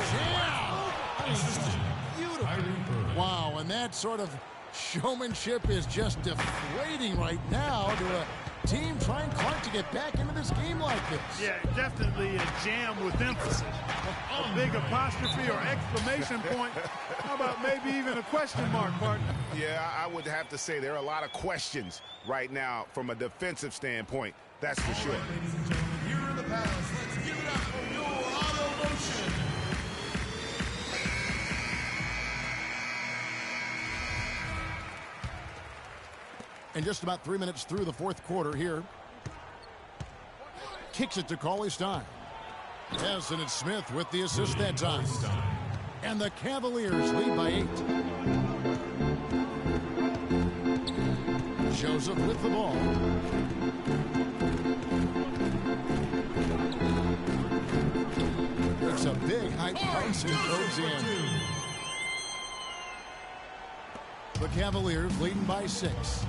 S6: jam. Beautiful. Wow, and that sort of showmanship is just deflating right now to a team trying Clark to get back into this game like this.
S8: Yeah, definitely a jam with emphasis. A big apostrophe or exclamation point. How about maybe even a question mark, partner?
S7: Yeah, I would have to say there are a lot of questions right now from a defensive standpoint. That's for sure.
S5: Ladies and gentlemen, here in the palace, let's give it up for your auto motion.
S6: And just about 3 minutes through the fourth quarter here. Kicks it to Cauley Stein. Yes, and it's Smith with the assist that time. And the Cavaliers lead by 8. Joseph with the ball. It's a big high pass and goes in. The Cavaliers leading by 6.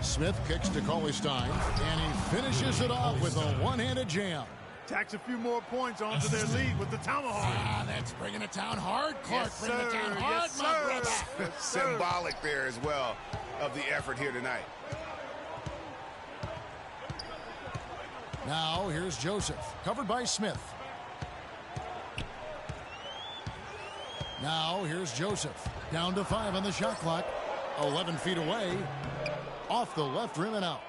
S6: Smith kicks to Cauley Stein, and he finishes it off with a one-handed jam.
S8: Tacks a few more points onto their lead with the tomahawk.
S6: That's bringing it down hard, Clark.
S8: Yes,
S6: bringing it down hard,
S8: yes,
S6: my brother.
S8: Yes,
S7: Symbolic there as well of the effort here tonight.
S6: Now here's Joseph, covered by Smith. Now here's Joseph, down to 5 on the shot clock, 11 feet away, off the left rim and out.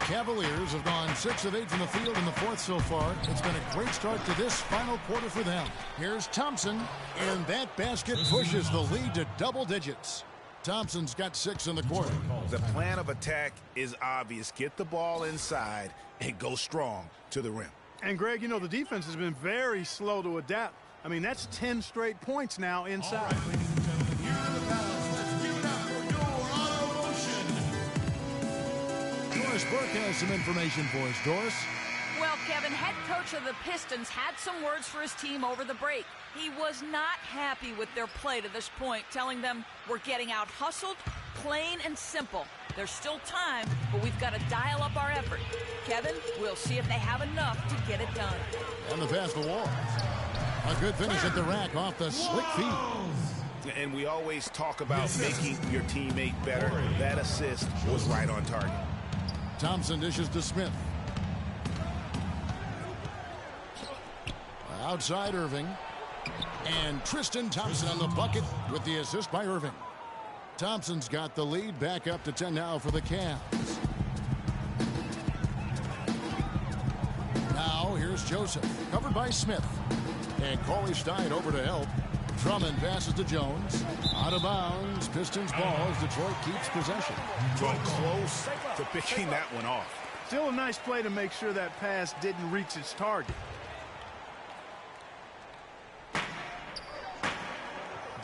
S6: Cavaliers have gone 6 of 8 from the field in the fourth so far. It's been a great start to this final quarter for them. Here's Thompson, and that basket pushes the lead to double digits. Thompson's got 6 in the quarter.
S7: The plan of attack is obvious. Get the ball inside and go strong to the rim.
S8: And, Greg, you know, the defense has been very slow to adapt. I mean, that's 10 straight points now inside.
S5: All right, ladies and gentlemen, here in the palace, let's give it up for your auto motion.
S6: Doris Burke has some information for us. Doris?
S9: Well, Kevin, Kevin, head coach of the Pistons, had some words for his team over the break. He was not happy with their play to this point, telling them, we're getting out hustled, plain and simple. There's still time, but we've got to dial up our effort. Kevin, we'll see if they have enough to get it done.
S6: And the pass to Walls. A good finish at the rack off the slick feet.
S7: And we always talk about making your teammate better. That assist was right on target.
S6: Thompson dishes to Smith. Outside Irving. And Tristan Thompson on the bucket with the assist by Irving. Thompson's got the lead, back up to 10 now for the Cavs. Now here's Joseph, covered by Smith. And Cauley Stein over to help. Drummond passes to Jones. Out of bounds, Pistons ball as Detroit keeps possession.
S7: But close to picking that one off.
S8: Still a nice play to make sure that pass didn't reach its target.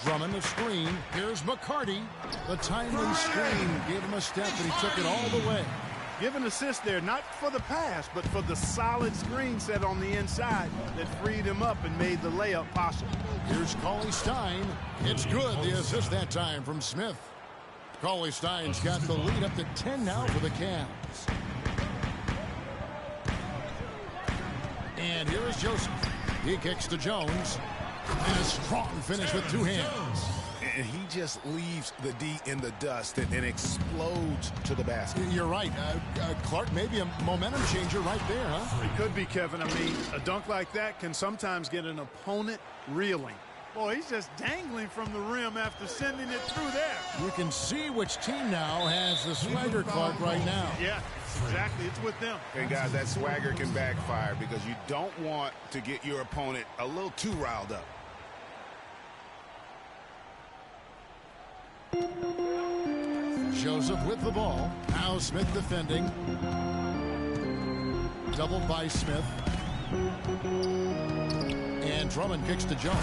S6: Drummond a screen. Here's McCarty. The timely screen gave him a step, and he took it all the way.
S8: Give an assist there, not for the pass, but for the solid screen set on the inside that freed him up and made the layup possible.
S6: Here's Cauley Stein. It's good. The assist that time from Smith. Cauley Stein's got the lead up to 10 now for the Cavs. And here is Joseph. He kicks to Jones. And a strong finish with two hands.
S7: And he just leaves the D in the dust and explodes to the basket.
S6: You're right. Clark, maybe a momentum changer right there, huh?
S8: It could be, Kevin. I mean, a dunk like that can sometimes get an opponent reeling. Boy, he's just dangling from the rim after sending it through there.
S6: You can see which team now has the swagger, Clark, right now.
S8: Yeah, exactly. It's with them.
S7: And, guys, that swagger can backfire because you don't want to get your opponent a little too riled up.
S6: Joseph with the ball. Now Smith defending. Doubled by Smith. And Drummond kicks to Jones.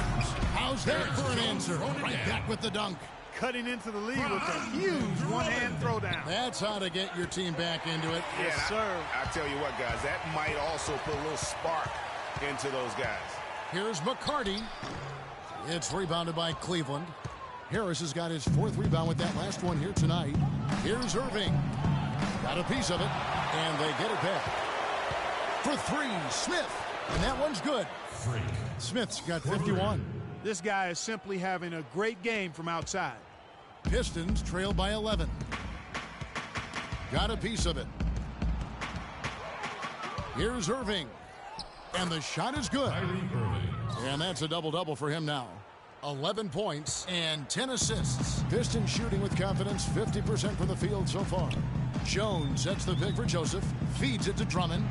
S6: How's that for an answer? Right back with the dunk.
S8: Cutting into the lead with a huge one-hand throwdown.
S6: That's how to get your team back into it.
S8: Yes, sir.
S7: I tell you what, guys, that might also put a little spark into those guys.
S6: Here's McCarty. It's rebounded by Cleveland. Harris has got his fourth rebound with that last one here tonight. Here's Irving. Got a piece of it, and they get it back. For three, Smith. And that one's good. Smith's got 51.
S8: This guy is simply having a great game from outside.
S6: Pistons trail by 11. Got a piece of it. Here's Irving. And the shot is good. And that's a double-double for him now. 11 points and 10 assists. Pistons shooting with confidence, 50% from the field so far. Jones sets the pick for Joseph. Feeds it to Drummond.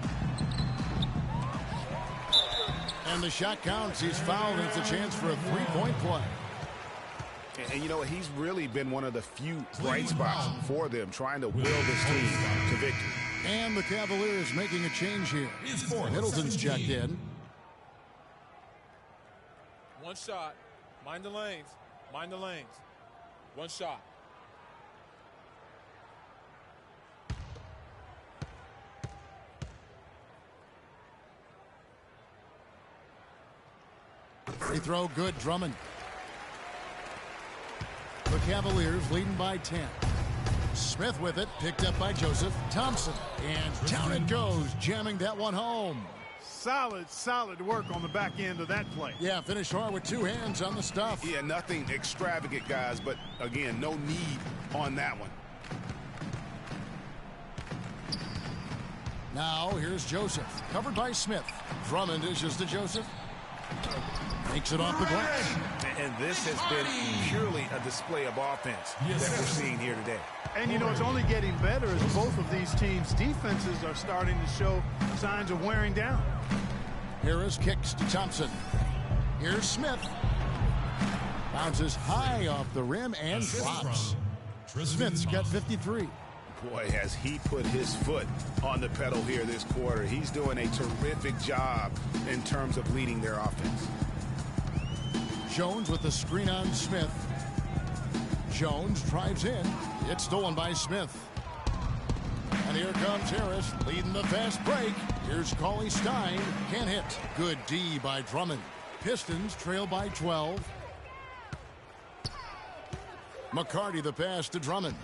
S6: And the shot counts. He's fouled, and it's a chance for a three-point play.
S7: And you know, he's really been one of the few bright spots for them, trying to will this team to victory.
S6: And the Cavaliers making a change here. Middleton's checked in.
S13: One shot. Mind the lanes. Mind the lanes. One shot.
S6: Free throw good, Drummond. The Cavaliers leading by 10. Smith with it, picked up by Joseph. Thompson, and down it goes, jamming that one home.
S8: Solid work on the back end of that play.
S6: Yeah, finish hard with two hands on the stuff.
S7: Yeah, nothing extravagant, guys, but again, no need on that one.
S6: Now, here's Joseph, covered by Smith. Drummond dishes to Joseph. Makes it off the glass.
S7: And this has been purely a display of offense that we're seeing here today.
S8: And, you know, it's only getting better as both of these teams' defenses are starting to show signs of wearing down.
S6: Harris kicks to Thompson. Here's Smith. Bounces high off the rim and drops. Smith's got 53.
S7: Boy, has he put his foot on the pedal here this quarter. He's doing a terrific job in terms of leading their offense.
S6: Jones with the screen on Smith. Jones drives in. It's stolen by Smith. And here comes Harris leading the fast break. Here's Cauley Stein. Can't hit. Good D by Drummond. Pistons trail by 12. McCarty the pass to Drummond.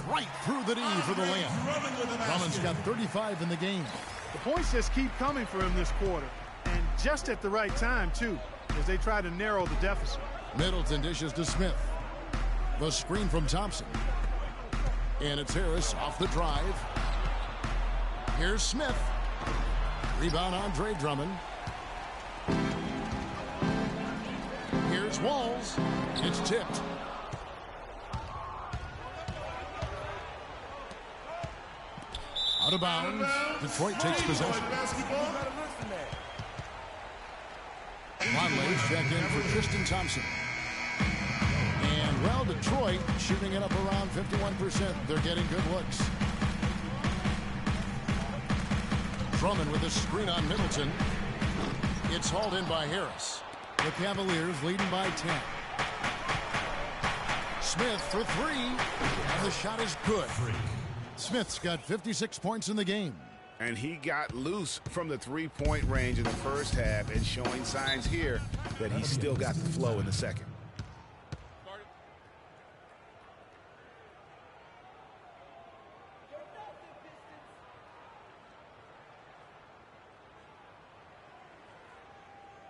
S6: Right through the D for the layup. Drummond's got 35 in the game.
S8: The points just keep coming for him this quarter. And just at the right time, too, as they try to narrow the deficit.
S6: Middleton dishes to Smith. The screen from Thompson. And it's Harris off the drive. Here's Smith. Rebound Andre Drummond. Here's Walls. It's tipped. Out of bounds. Detroit takes possession. Conley's checked in for Tristan Thompson. And, well, Detroit shooting it up around 51%. They're getting good looks. Drummond with a screen on Middleton. It's hauled in by Harris. The Cavaliers leading by 10. Smith for three. And the shot is good. Smith's got 56 points in the game.
S7: And he got loose from the three-point range in the first half and showing signs here that he's still got the flow in the second.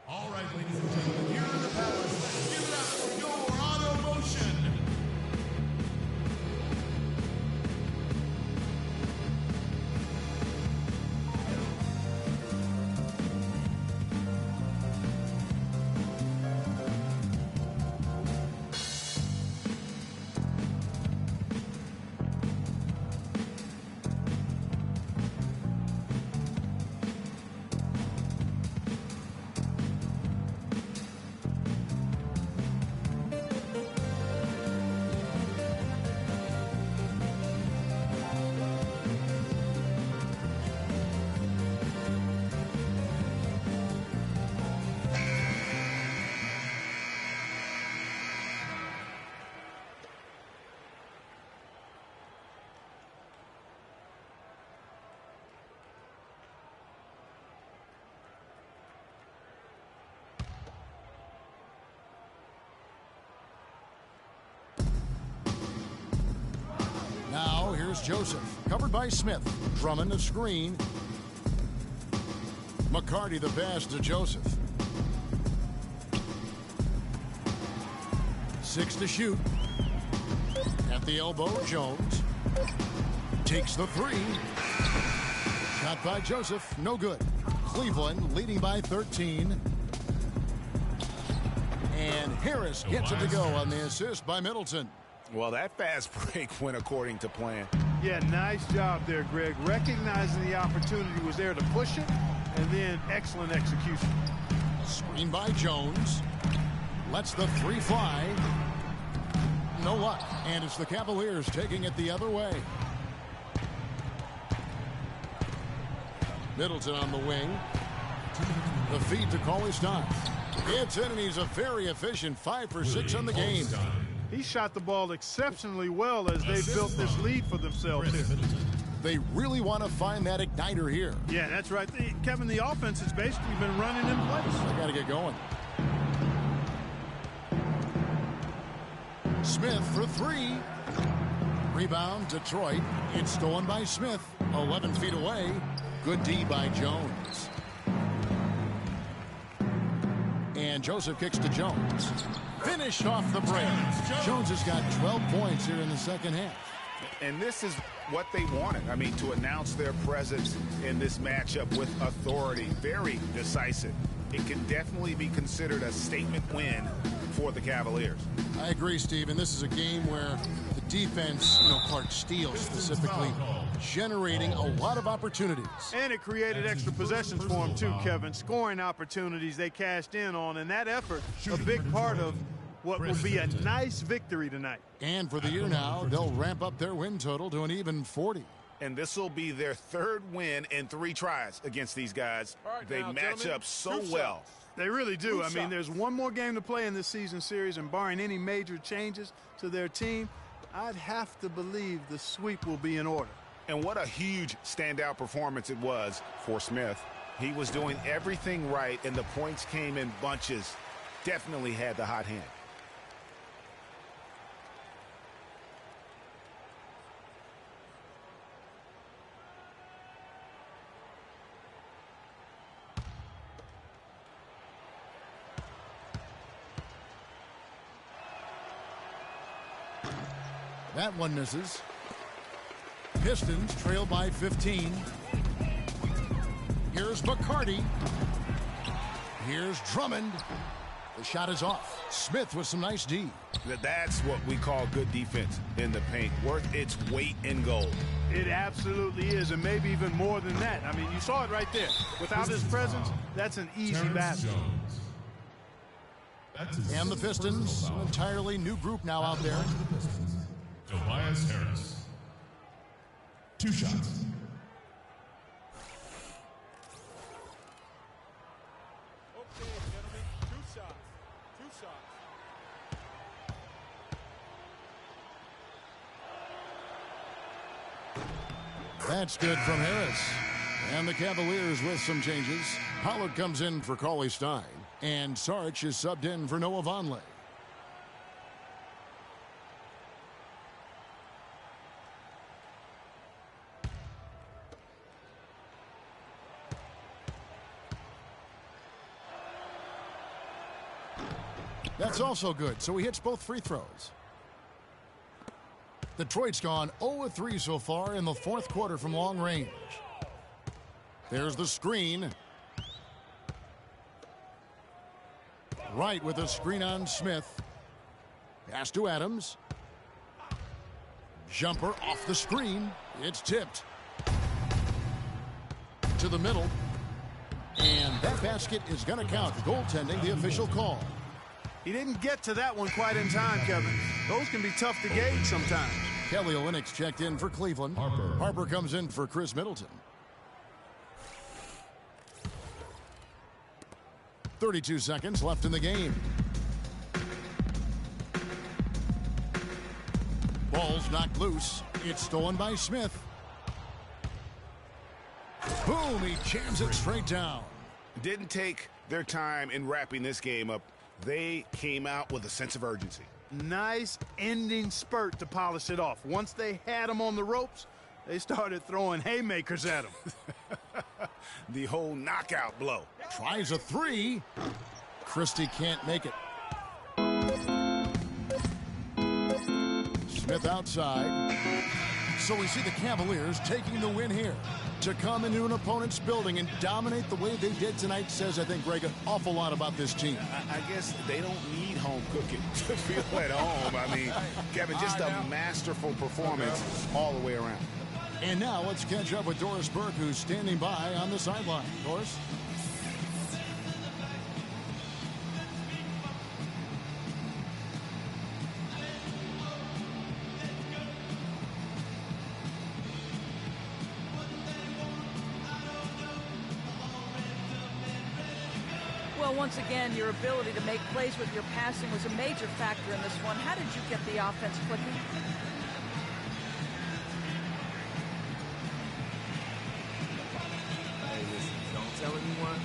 S5: All right, ladies and gentlemen, here in the Palace, give it up for your auto motion.
S6: Now here's Joseph, covered by Smith. Drummond the screen. McCarty the pass to Joseph. 6 to shoot. At the elbow, Jones. Takes the three. Shot by Joseph, no good. Cleveland leading by 13. And Harris gets it to go on the assist by Middleton.
S7: Well, that fast break went according to plan.
S8: Yeah, nice job there, Greg. Recognizing the opportunity was there to push it, and then excellent execution.
S6: Screen by Jones. Lets the three fly. No luck. And it's the Cavaliers taking it the other way. Middleton on the wing. The feed to Cauley Stein. It's in, and he's a very efficient 5 for 6 on the game.
S8: He shot the ball exceptionally well as they built this lead for themselves here.
S6: They really want to find that igniter here.
S8: Yeah, that's right. Kevin, the offense has basically been running in place.
S6: They got to get going. Smith for three. Rebound, Detroit. It's stolen by Smith. 11 feet away. Good D by Jones. And Joseph kicks to Jones. Finished off the break. Jones has got 12 points here in the second half.
S7: And this is what they wanted. I mean, to announce their presence in this matchup with authority. Very decisive. It can definitely be considered a statement win for the Cavaliers.
S6: I agree, Steve. And this is a game where the defense, Clark Steele specifically, generating a lot of opportunities.
S8: And it created extra possessions for them, too, Kevin. Scoring opportunities they cashed in on. And that effort, a big part of what will be a nice victory tonight.
S6: And for the year now, they'll ramp up their win total to an even 40.
S7: And this will be their third win in 3 tries against these guys.
S13: Right,
S7: they match up so well.
S8: They really do. I mean, there's one more game to play in this season series, and barring any major changes to their team, I'd have to believe the sweep will be in order.
S7: And what a huge standout performance it was for Smith. He was doing everything right, and the points came in bunches. Definitely had the hot hand.
S6: That one misses. Pistons trail by 15. Here's McCarty. Here's Drummond. The shot is off. Smith with some nice D.
S7: That's what we call good defense in the paint. Worth its weight in gold.
S8: It absolutely is, and maybe even more than that. I mean, you saw it right there. Without his presence, that's an easy basket.
S6: And the Pistons, an entirely new group now out there.
S5: Tobias Harris. 2 shots.
S13: Okay, gentlemen, 2 shots. 2 shots.
S6: That's good from Harris. And the Cavaliers with some changes. Pollard comes in for Cauley Stein. And Sarge is subbed in for Noah Vonleh. That's also good, so he hits both free throws. Detroit's gone 0-3 so far in the 4th quarter from long range. There's the screen. Wright with a screen on Smith. Pass to Adams. Jumper off the screen. It's tipped. To the middle. And that basket is going to count. Goaltending, the official call.
S8: He didn't get to that one quite in time, Kevin. Those can be tough to gauge sometimes.
S6: Kelly Olynyk checked in for Cleveland. Harper comes in for Chris Middleton. 32 seconds left in the game. Ball's knocked loose. It's stolen by Smith. Boom, he jams it straight down.
S7: Didn't take their time in wrapping this game up. They came out with a sense of urgency.
S8: Nice ending spurt to polish it off. Once they had him on the ropes, they started throwing haymakers at him.
S7: The whole knockout blow.
S6: Tries a 3. Christie can't make it. Smith outside. So we see the Cavaliers taking the win here. To come into an opponent's building and dominate the way they did tonight says, I think, Greg, an awful lot about this team.
S7: I guess they don't need home cooking to feel at home. I mean, Kevin, just a masterful performance all the way around.
S6: And now let's catch up with Doris Burke, who's standing by on the sideline. Doris?
S9: Well, once again, your ability to make plays with your passing was a major factor in this one. How did you get the offense clicking?
S14: Hey, listen, don't tell anyone,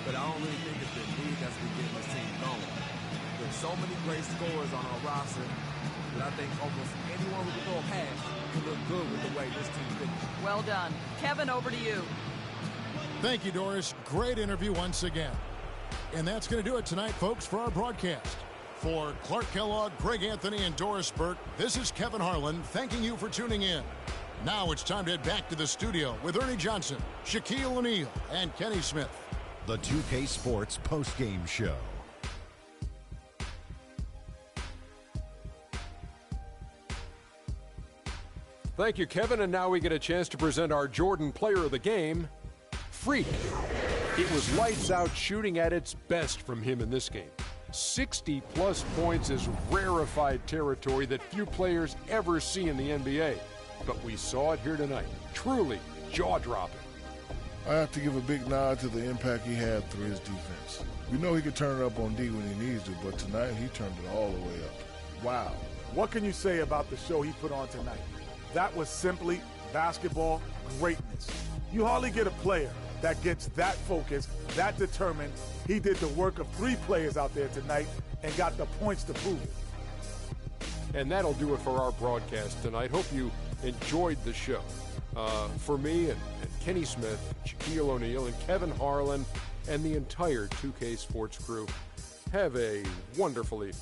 S14: but I don't really think it's the lead that's been getting this team going. There's so many great scorers on our roster that I think almost anyone who can throw a pass can look good with the way this team finishes.
S9: Well done. Kevin, over to you.
S6: Thank you, Doris. Great interview once again. And that's going to do it tonight, folks, for our broadcast. For Clark Kellogg, Greg Anthony, and Doris Burke, this is Kevin Harlan thanking you for tuning in. Now it's time to head back to the studio with Ernie Johnson, Shaquille O'Neal, and Kenny Smith.
S1: The 2K Sports postgame show.
S2: Thank you, Kevin. And now we get a chance to present our Jordan Player of the Game, Freak. It was lights out shooting at its best from him in this game. 60-plus points is rarefied territory that few players ever see in the NBA. But we saw it here tonight. Truly jaw-dropping.
S4: I have to give a big nod to the impact he had through his defense. We know he could turn it up on D when he needs to, but tonight he turned it all the way up.
S3: Wow. What can you say about the show he put on tonight? That was simply basketball greatness. You hardly get a player that gets that focused, that determined. He did the work of 3 players out there tonight and got the points to prove it.
S2: And that'll do it for our broadcast tonight. Hope you enjoyed the show. For me and Kenny Smith, Shaquille O'Neal, and Kevin Harlan, and the entire 2K Sports crew, have a wonderful evening.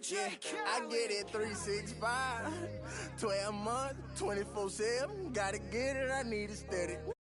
S15: Yeah, I get it 365, 12 months, 24/7. Gotta get it, I need it steady.